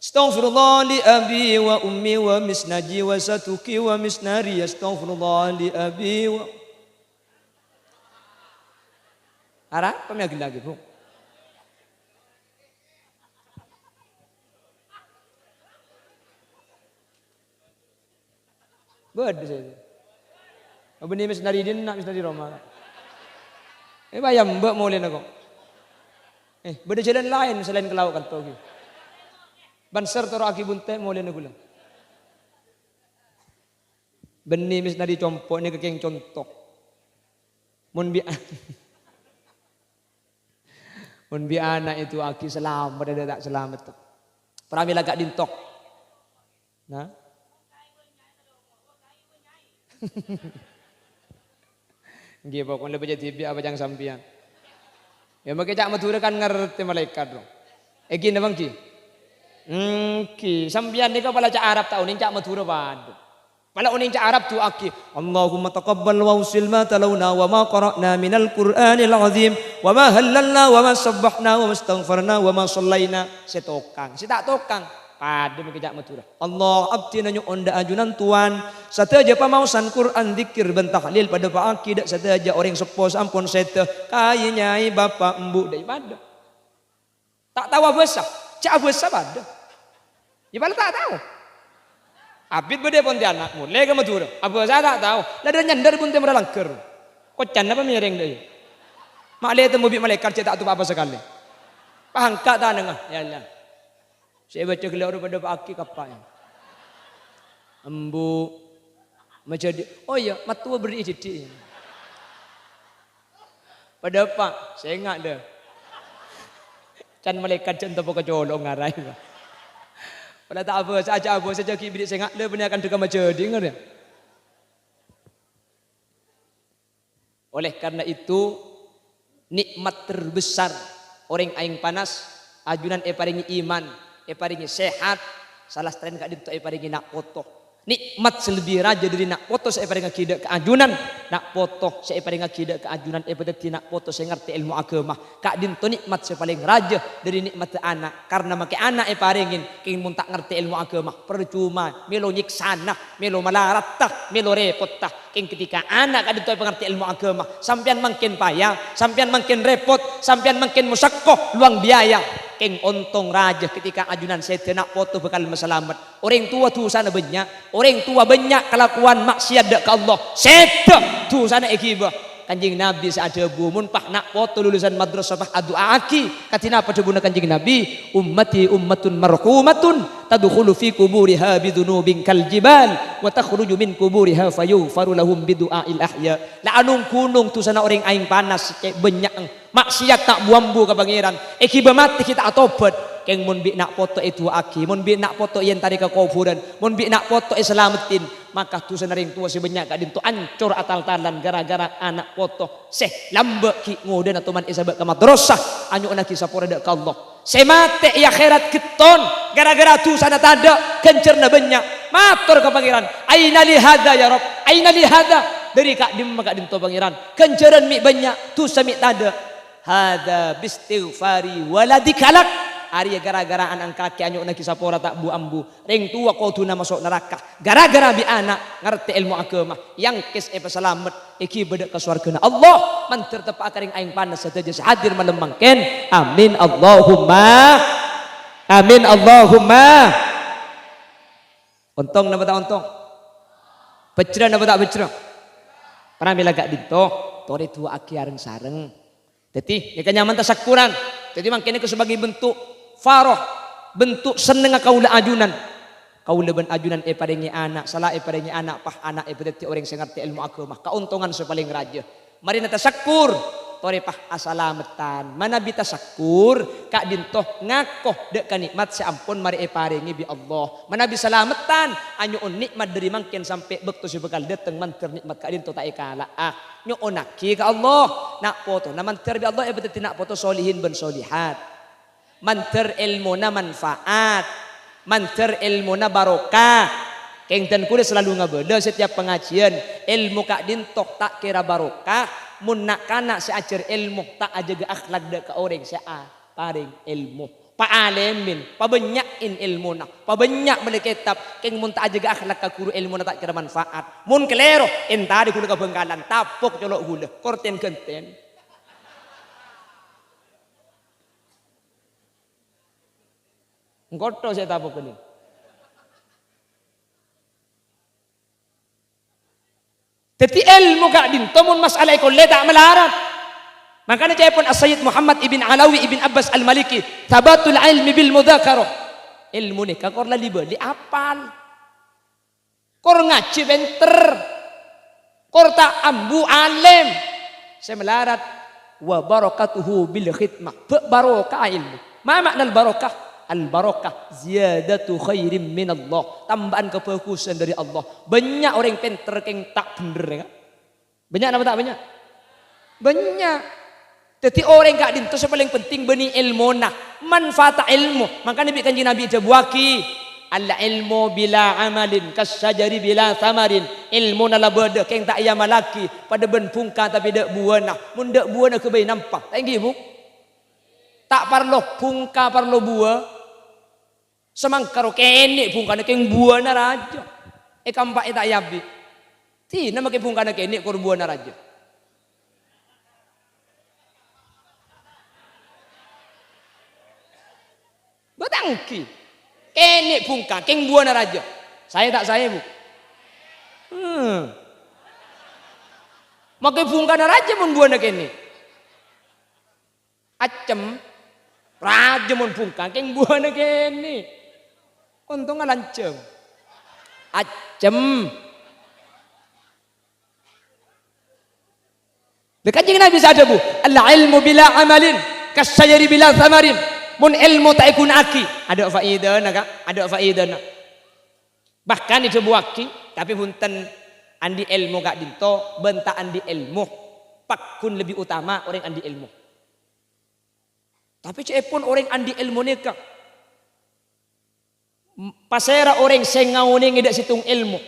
Astaghfirullah li abi wa ummi wa misnaji wa satuki wa misnari astaghfirullah li abi wa Ara pemiagil lagi bu. Bed saya. Abeni misnari din nak misnari Roma. Bayam mbak mau lihat aku. Beda jalan lain selain ke laut kan togi. Banser toro aki bunte mau lihat aku lah. Benih misnari compok ni kekeng contok. Mun bi anak itu aki selamat ada tak selamat tu. Pramila gak dintok. Nah. Nggih pokoknya lebih jadi biar apa jangan sampian. Ya make cak Madura kan ngerti malaikat dong. Egi nabang ki. Ki sampian nika pala cak Arab tau ning cak Madura padu. Pala uning cak Arab tu aki. Allahumma taqabbal wa usil ma talawna wa ma qara'na minal Qur'anil azim wa ma halalna wa ma sabbahna wa ma astaghfarna wa ma sallaina. Setokang, tak tokang. Pada mengejak Madura. Allah abdi nanyo onda ajunan tuan. Sataja pamausan Quran zikir ben tahlil pada pak aki dak sataja orang sepo sampun sete kaya nyai bapak embu dai pada. Tak tahu apa sah. Cak apa sah pada. Ya bala tak tahu. Abid bede Pontianak mulai ke Madura. Apa sah tak tahu. Lah dia nyandar pun temra langker. Kocan apa miring deui. Mak lihat mobil malaikat tak tahu apa sekali. Pangkat tak nengah. Ya Allah. Saya baca gelar pada Pak Aki kapanya. Embu macam dia. Oh ya, matua beri jadi. Pada Pak, saya ingat dah. Can malaikat jantan pokok colong ngarai. Pada tak apa, saja kibrit saya ingat dah benar akan tukar macam dia ingat dia. Oleh karena itu nikmat terbesar orang aing panas ajunan paringi iman. Paringi sehat, salah selain kak dinto paringi nak foto. Nikmat selebih raja dari nak foto saya paringi akidah keajunan, nak foto saya paringi akidah keajunan berarti nak foto saya ngerti ilmu agama. Kak dinto nikmat saya paling raja dari nikmat anak karena make anak paringin king mun tak ngerti ilmu agama percuma melo nyiksana, melo malaratah, melo repotah. King ketika anak kak dinto pengerti ilmu agama, sampean makin payah, sampean makin repot, sampean makin musakkoh luang biaya. King ontong raja ketika ajunan saya nak foto bekal meselamat. Orang tua tu sana banyak, orang tua banyak kelakuan maksiat dak ke Allah. Seta tu sana ekibah. Kanjeng Nabi seada bumun pak nak foto lulusan madrasah adua aki. Katina pada buna kanjeng Nabi, ummati ummatun marhumatun tadkhulu fi kuburiha bidunubin kal jibal wa takhruju min kuburiha fayughfaru lahum bidu'ail ahya. La anung kunung tu sana orang aing panas cek banyak maksiat tak buambu ke pangeran. Ekibah mati kita atobat. Keng mun bi nak foto itu aki, mun bi nak foto yang tadi ke kuburan, mun bi nak foto islamatin, maka tu senaring tua si banyak kak dintu ancur atal talan gara-gara anak foto. Seh lambe ki ngoden atau man isabak ke madrasah, anyu anak kisah pora dak ke Allah. Semate ya akhirat keton gara-gara tu sana tada kencerna banyak. Matur ke pangeran, aina li hada ya Rabb, aina li hada dari kak dim kak dintu pangeran. Kenceran mi banyak tu sami tada. Hada bistighfari waladikalak. Ari gara-gara anak kaki anyuk na kisapora tak bu ambu ring tua kau tuna masuk neraka gara-gara bi anak ngerti ilmu agama yang kes selamat iki bedek ke surga Allah mantir tepak karing aing panas saja hadir melembangkan amin Allahumma amin Allahumma. Ontong napa tak ontong becra napa tak becra pernah bila gak dinto tori tua aki areng sareng jadi ya nyaman tasakuran jadi mangkene ke sebagai bentuk faroh bentuk seneng kaula ajunan kaula ben ajunan paringi anak salah paringi anak pah anak berarti orang sing ngerti ilmu agama keuntungan sepaling raja mari na tasakkur tore pah asalametan mana bi tasakkur kak dintoh ngakoh dek kanikmat seampun mari paringi bi Allah mana bi salametan anyuun nikmat dari mangkin sampai bekto si bekal dateng manter nikmat kak dintoh tak kala nyuun naki ka Allah nak foto na manter bi Allah berarti nak foto solihin ben solihat manter ilmu na manfaat manter ilmu na barokah keng dan kuda selalu ngabeda setiap pengajian ilmu kak dintok tak kira barokah mun nak kana seajar ilmu tak aja ga akhlak da ka orang sea paring ilmu pa alemin pa banyakin ilmu na pa banyak beli kitab keng mun tak aja ga akhlak ka guru ilmu na tak kira manfaat mun kelero entari kuda ka bengkalan tapok colok gula korten genten. Ngoto saya tapok ini. Tapi ilmu kak dinto mun masalah ikon tak melarat. Makanya saya pun As-Sayyid Muhammad ibn Alawi ibn Abbas Al-Maliki tabatul ilmi bil mudzakarah. Ilmu ni kakor la dibeli apal. Kor ngaji benter. Kor tak ambu alim. Saya melarat wa barakatuhu bil khidmah. Barokah ilmu. Ma makna al barakah? Al-barakah ziyadatu khairim minallah. Tambahan kebagusan dari Allah. Banyak orang pinter yang tak bener ya. Banyak apa tak banyak? Banyak. Jadi orang gak dinto paling penting beni ilmu nak. Manfaat ilmu. Makanya Kanjeng Nabi jabuaki. Al-ilmu bila amalin kasyajari bila thamarin. Ilmu nala beda keng tak iya malaki pada ben pungka tapi dak buana. Mun dak buana ke bayi nampak. Tak nggih Bu? Tak parlo pungka parlo buah. Semangkaro kene pungkana keng buana raja. Kampak tak yabi. Ti nama ke pungkana kene kor buana raja. Batangki. Kene pungka keng buana raja. Saya tak saya Bu. Maka pungkana raja mun buana kene. Acem raja mun pungka keng buana kene. Untung lanceng. Acem. Kanjeng Nabi sadar Bu, al-ilmu bila amalin kasyajari bila thamarin. Mun ilmu tak ikun aki, ada faedahna Kak, ada faedahna. Bahkan itu buaki, tapi punten andi ilmu gak dinto, benta andi ilmu. Pakun lebih utama orang andi ilmu. Tapi cepun orang andi ilmu ni Kak. Pasera orang sengaune ngidak situng ilmu.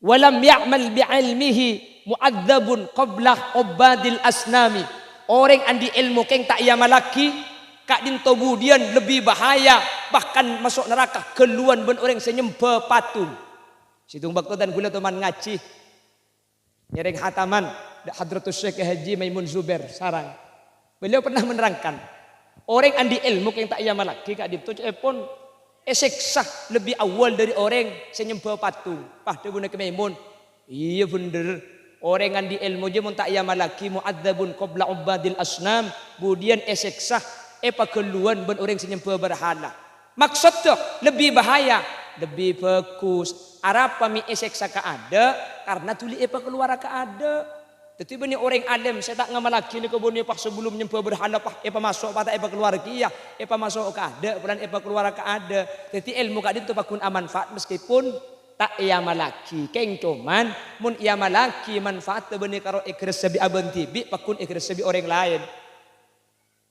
Walam ya'mal bi'ilmihi mu'adzabun qablah ubadil asnami. Orang andi ilmu keng tak iya malaki kak dinto budian lebih bahaya bahkan masuk neraka keluan ben orang senyembah patung. Situng bakto dan gula teman ngaji nyereng hataman Hadratus Syekh Haji Maimun Zubair sarang. Beliau pernah menerangkan orang andi ilmu keng tak iya malaki kak dinto cepon seksa lebih awal dari orang senyembah patung. Pah de guna ke Maimun. Iya bener. Orang yang di ilmu je mun tak iya malaki mu'adzabun qabla ubadil asnam. Kemudian seksa pakeluan ben orang senyembah berhala. Maksud tu lebih bahaya, lebih bagus. Arapa mi seksa ka ada karena tuli keluar ka ada. Jadi bani orang alim saya tak ngamalaki ni kebun pak sebelum nyembah berhala pak masuk pak tak keluar kia masuk ka ada bulan keluar ka ada. Jadi ilmu ka itu pakun amanfaat meskipun tak iya malaki keng cuman mun iya malaki manfaat bani karo ikres sebi aben tibi pakun ikres sebi orang lain.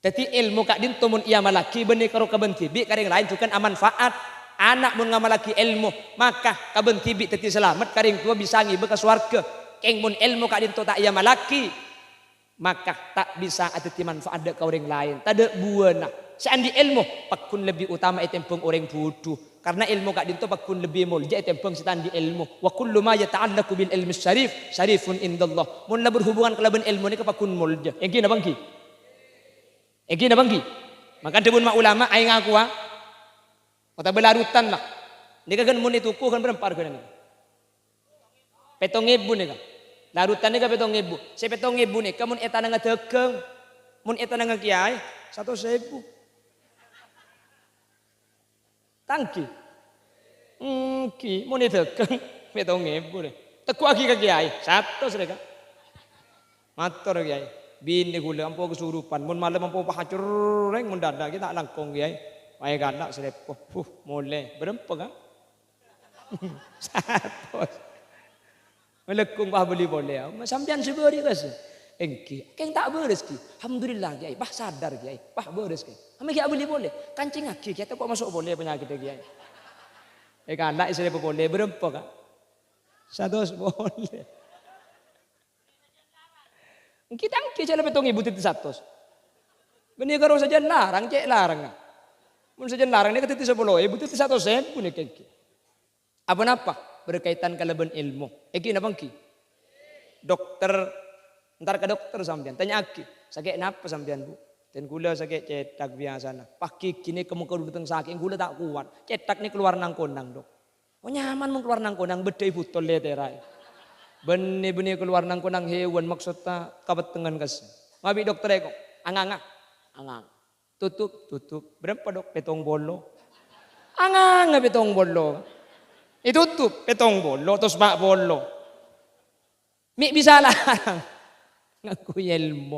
Jadi ilmu ka dinto mun iya malaki bani karo kaben tibi kareng lain bukan amanfaat. Anak mun ngamalaki ilmu maka kaben tibi teti selamat kareng tua bisa ngibe ka swarga. Keng mun ilmu kak dinto tak iya malaki maka tak bisa ada manfaat ke orang lain. Tak ada buana. Seandi ilmu pakun lebih utama itempeng orang bodoh. Karena ilmu kak dinto pakun lebih mulja itempeng setandi ilmu. Wa kullu ma yata'allaqu bil ilmi syarif syarifun indallah. Mun la berhubungan kelaban ilmu ni pakun mulja. Yang gina bangki. Yang gina bangki. Maka debun mak ulama ai ngaku ah. Kata belarutan lah. Ni kan mun itu ku kan berempar kan ni. 7.000 ni kan. Larutan ni ka 7.000. Sa 7.000 ni ka mun eta nga dagang, mun eta nga kiai 100.000. Tangki. Ki mun dagang 7.000 ni. Teku lagi ka kiai 100 ka. Matur kiai. Bini gula ampo kesurupan, mun malam ampo pahacur reng mun dadak kita langkong kiai. Wae ganak selepo. Mulai berempa kan? 100. Melekung bah beli boleh. Sampean seberi kas. Engki, keng tak beres ki. Alhamdulillah kiai, bah sadar kiai, bah beres ki. Kami kiai beli boleh. Kancing aki kita kok masuk boleh penyakit kiai. Kan anak istri boleh berempa kan? 100 boleh. Kita angki cala betong ibu titi 100. Beni karo saja larang cek larang. Mun saja larang ni ketiti 10, ibu titi 100 pun ki. Apa-apa? Berkaitan kalaban ilmu. Eki na bangki? Dokter, ntar ke dokter sampean. Tanya aki, sakit napa sampean bu? Dan gula sakit cetak biasa na. Paki kini kamu keduduk sakit, gula tak kuat. Cetak ni keluar nang konang dok. Oh nyaman mau keluar nang konang, bedai butol leterai. Benih-benih keluar nang konang hewan maksudnya kabetengan kas. Ngabi dokter eko, angang. Tutup. Berapa dok? Petong bolo. Angang petong bolo. Itutup petong bolo terus mak bolo. Mi bisa larang ngaku ilmu.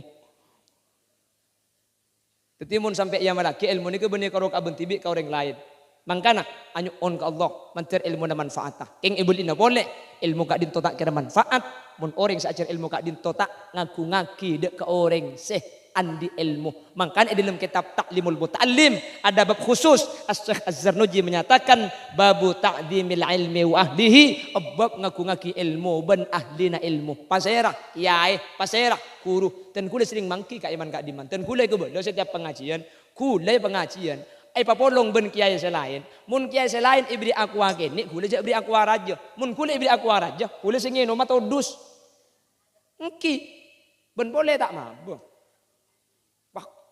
Dadi mun sampai ia malaki ilmu niku benih karo kabun tibi ka orang lain. Mangkana anyu on ka Allah mantir ilmu na manfaatah. King ibul ina boleh ilmu ka dinto tak kira manfaat. Mun orang saajar ilmu ka dinto tak ngaku ngaki dek ka orang seh andi ilmu. Makanya dalam kitab Ta'limul Muta'allim ada bab khusus. As-Syekh Az-Zarnuji menyatakan babu ta'dhimil ilmi wa ahlihi, bab ngaku-ngaki ilmu ben ahli na ilmu. Pasera, kiai, pasera, guru. Dan kule sering mangki ka iman ka diman. Dan kule kebelo setiap pengajian, kule pengajian. Papolong ben kiai selain. Mun kiai selain ibri aku kene, kule jak ibri aku raja. Mun kule ibri aku raja, kule sing ngeno mah todus. Engki ben boleh tak mabuk.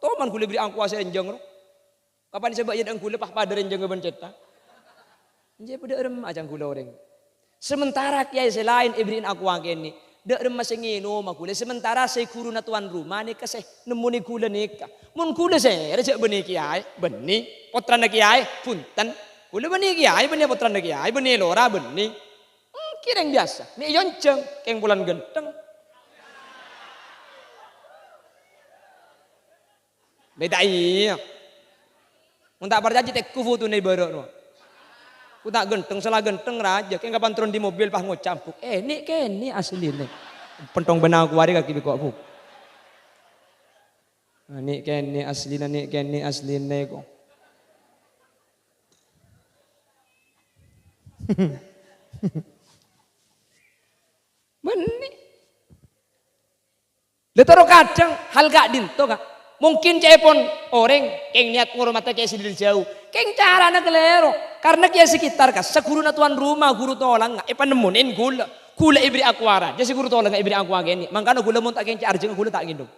Toman kule beri angku asa enjang ro. Kapan sebab yang kule pah pada enjang ben ceta. Enje pada erem ajang kule orang. Sementara kiai selain ibrin aku kene, dak erem masih ngino mah kule sementara saya guru na tuan rumah ni kasih nemu ni kule nikah. Mun kule saya rejek beni kiai, beni putra na kiai punten. Kule beni kiai, beni putra na kiai, beni lora beni. Kireng biasa. Mi yonceng keng bulan genteng. Beda iya. Mun tak berjanji tek kufu tu nei berok no. Ku tak genteng salah genteng raja. Keng kapan turun di mobil pah ngocampuk. Ni kene asli ni. Pentong benang ku wari kaki kok bu. Ni kene asli ni kene asli ni kok. Beni. Letaro kadang hal gak dinto kak. Mungkin cepon orang keng niat ngurmata kiai dari jauh. Keng carana kelero. Karena kiai sekitar kas. Seguru na tuan rumah guru tolang nggak. Nemunin gula. Gula ibri akuara. Jadi guru tolang nggak ibri akuara gini. Makanya gula mau tak keng arjeng gula tak ngindung.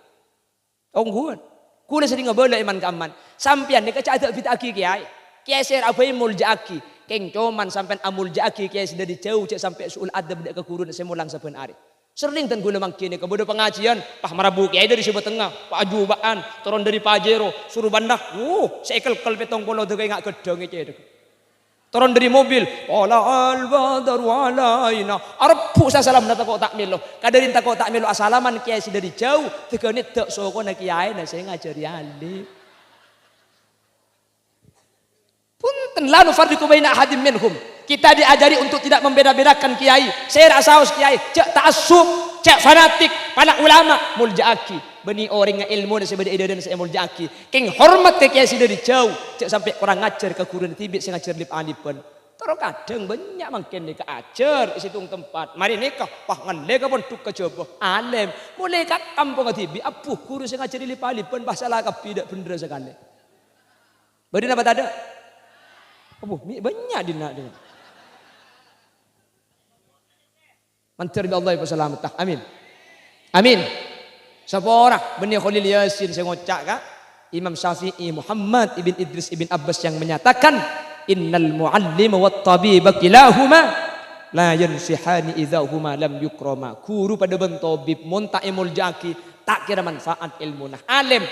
Oh gula. Gula sering ngebola iman kaman. Sampian nih kecak ada bita aki kiai. Kiai ser abai mulja aki. Keng coman sampai amul jaki kiai dari jauh cek sampai suul adab dak ke guru semulang saben hari. Sering dan gula mangkini kemudian pengajian pah marabu kiai dari Jawa Tengah, Pak Ajubaan, turun dari Pajero, suruh bandah, sekel petong polo tuh kayak nggak gedong itu. Turun dari mobil, wala al-badru alaina, arpu salam nata kok tak milo, kadarin tak kok tak milo asalaman kiai dari jauh, tegane tak soko na kiai na saya ngajari alif. Punten la nufarriqu baina ahadin minhum. Kita diajari untuk tidak membeda-bedakan kiai. Saya rasaus kiai, cek ta'assub, cek fanatik, para ulama muljaaki. Beni orang ilmu dan sebeda ide dan saya muljaaki. Keng hormat ke kiai dari jauh, cek sampai kurang ngajar ke guru tibik saya ngajar lip alipan. Terus kadang banyak makin nika ajar isi tung tempat. Mari nikah, pah ngale ka pun tuk kecoba. Alem, mulai kat kampung tibi, apuh guru saya ngajar lip alipan bahasa lah tidak bener sekali. Beri apa ada? Apuh banyak dina. Mantir bi Allah selamat. Amin. Amin. Sapa ora benih Khalil Yasin saya ngocak kak. Imam Syafi'i Muhammad ibn Idris ibn Abbas yang menyatakan innal muallim wat tabib kilahuma la yansihani idza huma lam yukrama. Guru pada ben tabib mun tak emul jaki tak kira manfaat ilmu nah. Alim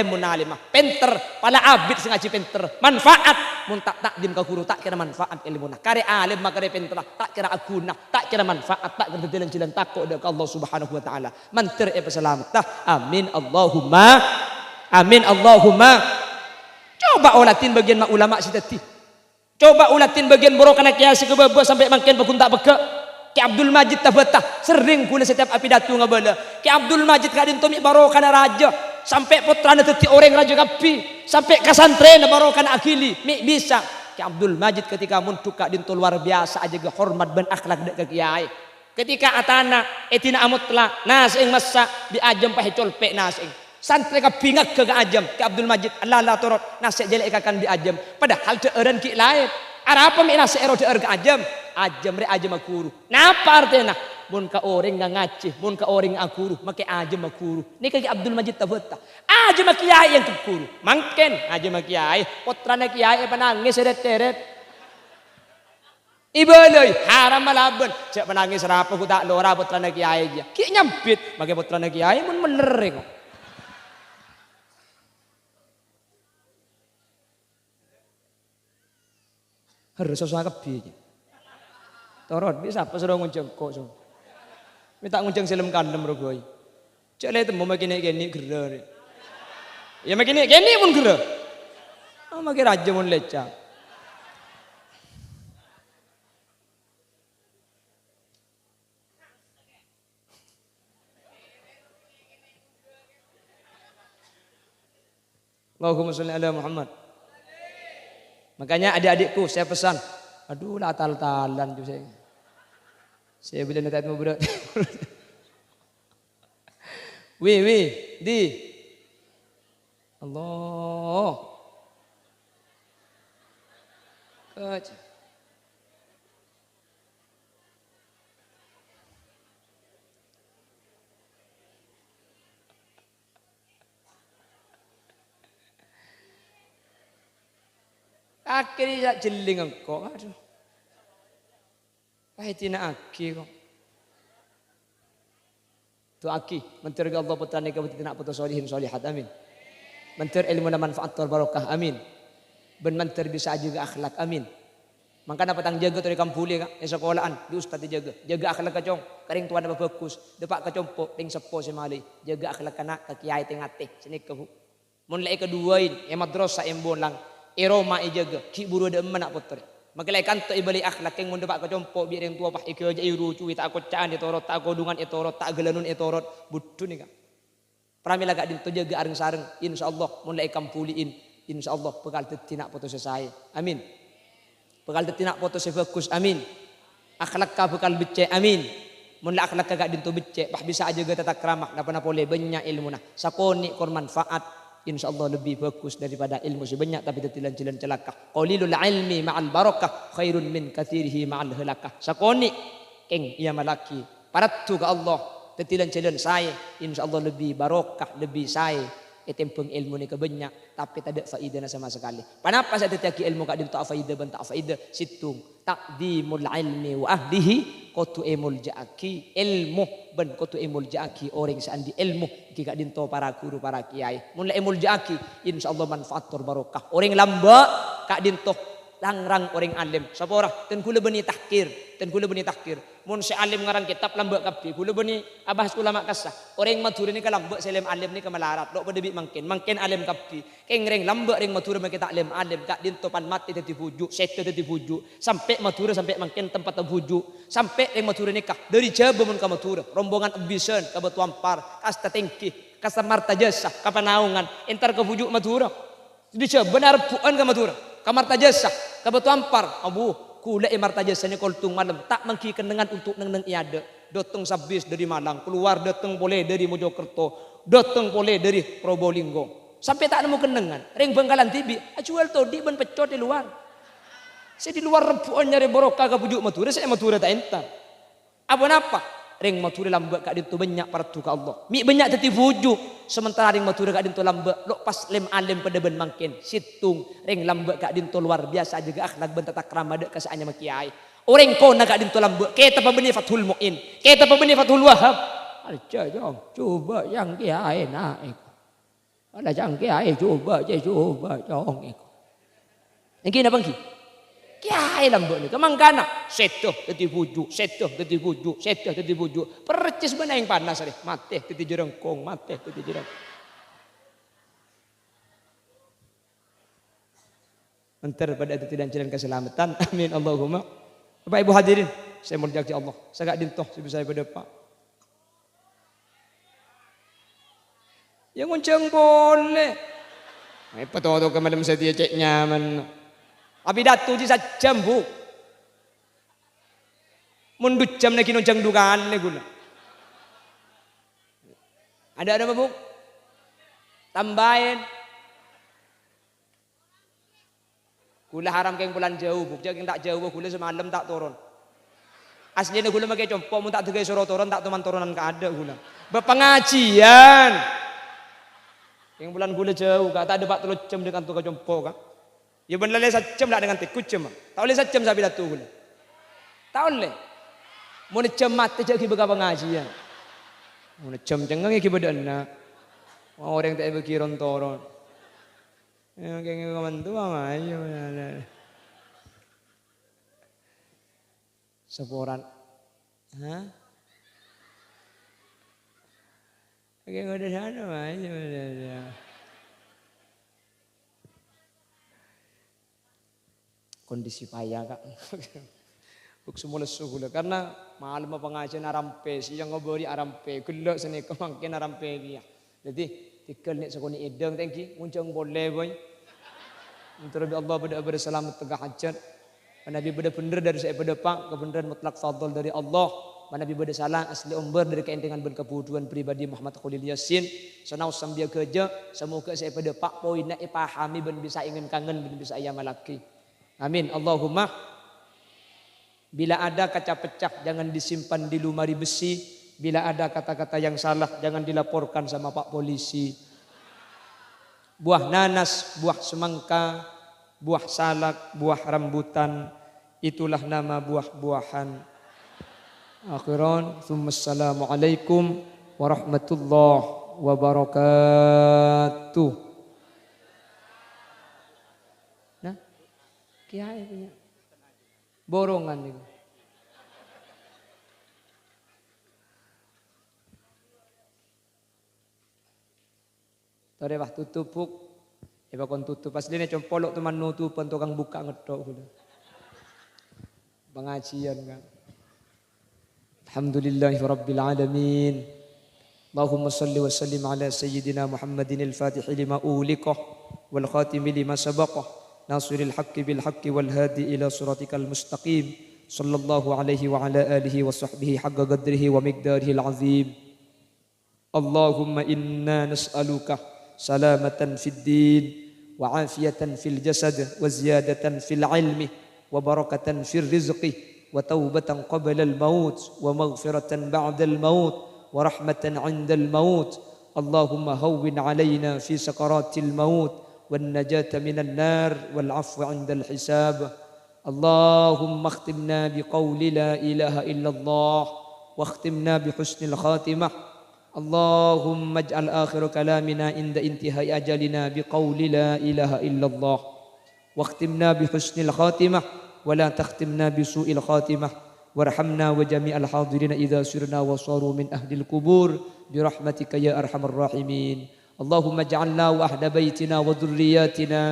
mun alimah. Pinter pala abid sing ngaji pinter. Manfaat mun tak takdim ka guru tak kira manfaat ilmu nah. Kare alim makare pinter tak kira aguna, tak kira manfaat, tak kira jalan takut dekat Allah Subhanahu wa taala. Mantir selamat. Amin Allahumma. Amin Allahumma. Coba ulatin bagian mak ulama sidati. Coba ulatin bagian borokana kiasi ke bebe sampai makin bakun tak beke. Ki Abdul Majid tabata sering guna setiap apidatu ngabala. Ki Abdul Majid kadin tomi barokana raja sampai putrana teti orang raja kapi sampai kasantren barokana akili mi bisa. Ki Abdul Majid ketika muntuk kadin to luar biasa aja ge hormat ben akhlak dek ke kiai. Ketika atana etina amutla nas ing masa diajem pahe colpe nas ing santri kabingak ke ajam Ki Abdul Majid Allah torot nasik jelek akan diajam padahal deureun ki lain ara apa mi nasik ero deur ke ajam re ajam guru napa artinya mun ka orang nga ngaji mun ka orang aguru make ajam guru ni Ki Abdul Majid tabata ajam kiai yang guru mangken ajam kiai putrane kiai panangis seret-seret ibaloy haram malaban cek panangis rapo ku tak lora putrane kiai dia ki nyampit make putrane kiai mun bener kok. Harus sesuatu kebi. Torot bisa apa sudah ngunceng kok so. Minta ngunceng silem kalem rogoi. Cek le temu makine kene gerer. Ya makin ini pun kira. Oh, makin raja pun lecah. Allahumma sholli ala Muhammad. Makanya adik-adikku saya pesan, aduh lah tal-talan tu saya. Saya bila nak mau berat. Wih, di. Allah. Kach. Akhirnya jeling engkau. Aduh. Pahitina aki kok. Tu aki. Menteri Allah putrani kabut nak putus solihin solihat. Amin. Menteri ilmu dan manfaat barokah. Amin. Ben menteri bisa juga akhlak. Amin. Makanya petang jaga tu di kampuli kak. Di sekolahan. Di ustaz dijaga. Jaga akhlak kacong. Karing tuan apa fokus. Depak kacompo. Ting sepo si mali. Jaga akhlak kanak. Kakiai tengate. Sini kehu. Mulai keduain. Madrasah yang bolang. Iroma ijaga ki buru de emman nak putar makalai kanto ibali akhlak yang mun dapat kacompo biar yang tua pah ikyo aja iru cuwi tak kocaan itorot tak kodungan itorot tak gelanun itorot butuh ni kan pramila gak dinto jaga areng sareng insyaallah mulai kampuliin insyaallah bekal teti nak putus selesai amin bekal teti nak putus fokus amin akhlak ka bekal becek amin mun la akhlak ka gak dinto becek pah bisa aja tata kramah napa boleh banyak ilmu nah sakoni kor manfaat insyaallah lebih bagus daripada ilmu sebanyak tapi tertilan-tilan celaka. Qalilul ilmi ma'al barakah khairun min katsirihi ma'al halakah. Sakoni keng ia malaki. Paratu ke Allah tertilan-tilan saya insyaallah lebih barakah lebih saya etempeng ilmu ni kebanyak tapi tak ada faedah sama sekali. Kenapa saya tertiaki ilmu kak tak faedah ben tak faedah situng taqdimul ilmi wa ahlihi qatu emul jaaki ilmu ben qatu emul jaaki orang seandi ilmu kika dinto para guru para kiai mun la emul jaaki insyaallah manfaat barokah orang lamba kak dinto langrang orang alim sapa ora ten kula beni tahkir mun si alim ngarang kitab lamba kabeh kula beni abah ulama kasah orang matur ni kalamba selim alim ni kamalarat dok pada bi mangkin alim kabeh keng reng lamba reng matur make tak alim kak dinto pan mati dadi bujuk sete dadi bujuk sampai matur sampai mangkin tempat bujuk sampai reng matur nikah dari jaba mun ka matur rombongan abisan ka batu ampar kasta tengki kasta marta jasa kapanaungan entar ka bujuk matur di jaba benar puan ka matur kamar tajasa kabatu ampar abu kula marta jasanya koltung malam tak mangkikan dengan untuk neng iada datang sabis dari Malang keluar datang boleh dari Mojokerto datang boleh dari Probolinggo sampai tak nemu kenengan ring Bangkalan tibi acual to di ban pecot di luar saya di luar rebuan nyari borokah ka bujuk matura saya matura tak entar apa ring matura lamba kak dinto banyak paratu ka Allah mi banyak teti bujuk sementara ring matura kak dinto lamba lo pas lem alim pada ben mangkin situng ring lamba kak dinto luar biasa juga akhlak ben tata krama dek kasaanya makiai orang kona kak dinto lamba kita pa beni Fathul Muin kita pa beni Fathul Wahab aja jong coba yang kiai naik ada yang kiai coba jong iko iki napa ki kiai lambok ni kemangkana setuh teti bujuk percis mana yang panas ari mate teti jerengkong Mentar pada teti dan jalan keselamatan amin Allahumma Bapak Ibu hadirin saya mau dijakti Allah saya gak dintoh sebisa pada Pak yang ngunceng boleh apa tuh ke madam setia cek nyaman abi datu ji sajam bu mundut jam lagi nonjang dugaan nih guna ada apa bu tambahin gula haram keng bulan jauh bu jangan tak jauh gula semalam tak turun aslinya gula makai compok mun tak tegai suruh turun tak teman turunan ke ada gula berpengajian yang bulan gula jauh tak ada pak telur jam dengan tukar compok kan ya benar le sajam lah dengan tikut jam. Tak boleh sajam sampai datu gula. Tak boleh. Mau jam mati jadi bega pengajian. Mau jam jangan ki bedana. Orang tak berkiron toron. Ya kayak kaman tu ama ayo. Seporan. Hah? Kayak udah sana ayo. kondisi payah kak. Buk semula suhula karena malam pengajian arampe siang ngobori arampe gelak seni kemangkin arampe dia. Jadi tikal nek sekoni edeng tengki muncung boleh boy. Untuk Allah pada selamat tegak hajat. Nabi pada bener dari saya pada pak kebenaran mutlak fadl dari Allah. Nabi pada salah asli umber dari keentengan berkebutuhan pribadi Muhammad Khalil Yasin. Sanau sambil kerja semoga saya pada pak poin nak pahami ben bisa ingin kangen ben bisa ayam laki. Amin. Allahumma. Bila ada kaca pecah jangan disimpan di lumari besi. Bila ada kata-kata yang salah jangan dilaporkan sama Pak Polisi. Buah nanas, buah semangka, buah salak, buah rambutan. Itulah nama buah-buahan. Akhiran, Assalamualaikum warahmatullahi wabarakatuh. Nah, kiai punya. Borongan itu. Tore wah tutupuk. Iba kon tutup pas dene compolok teman nutupan tukang buka ngedok gitu. Pengajian kan. Alhamdulillahirabbil alamin. Allahumma shalli wa sallim ala sayyidina Muhammadin al-Fatih lima uliqah wal khatim lima sabaqah. ناصر الحق بالحق والهادي إلى صراطك المستقيم صلى الله عليه وعلى آله وصحبه حق قدره ومقداره العظيم اللهم إنا نسألك سلامة في الدين وعافية في الجسد وزيادة في العلم وبركة في الرزق وتوبة قبل الموت ومغفرة بعد الموت ورحمة عند الموت اللهم هون علينا في سكرات الموت والنجاة من النار والعفو عند الحساب اللهم اختمنا بقول لا إله إلا الله واختمنا بحسن الخاتمة اللهم اجعل آخر كلامنا عند انتهاء أجلنا بقول لا إله إلا الله واختمنا بحسن الخاتمة ولا تختمنا بسوء الخاتمة وارحمنا وجميع الحاضرين إذا سرنا وصاروا من أهل القبور برحمتك يا أرحم الراحمين اللهم اجعلنا وأهل بيتنا وذرياتنا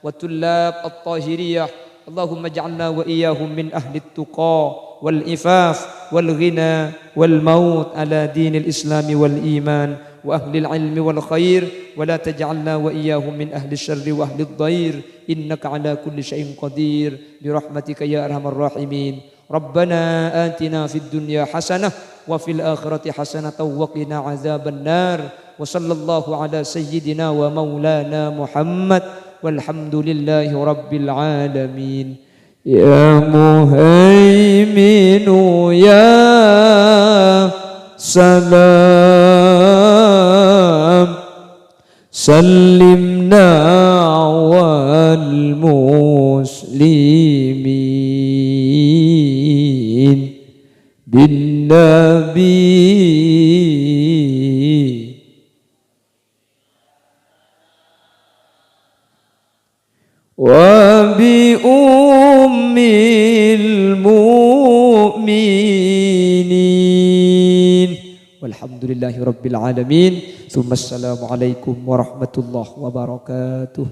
وطلاب الطاهرية اللهم اجعلنا وإياهم من أهل التقى والإفاف والغنى والموت على دين الإسلام والإيمان وأهل العلم والخير ولا تجعلنا وإياهم من أهل الشر وأهل الضير إنك على كل شيء قدير برحمتك يا أرحم الراحمين ربنا آتنا في الدنيا حسنة وفي الآخرة حسنة وقنا عذاب النار وصلى الله على سيدنا ومولانا محمد والحمد لله رب العالمين يا مهيمن يا سلام سلمنا والمسلمين بالنبي وبأم المؤمنين والحمد لله رب العالمين ثم السلام عليكم ورحمة الله وبركاته.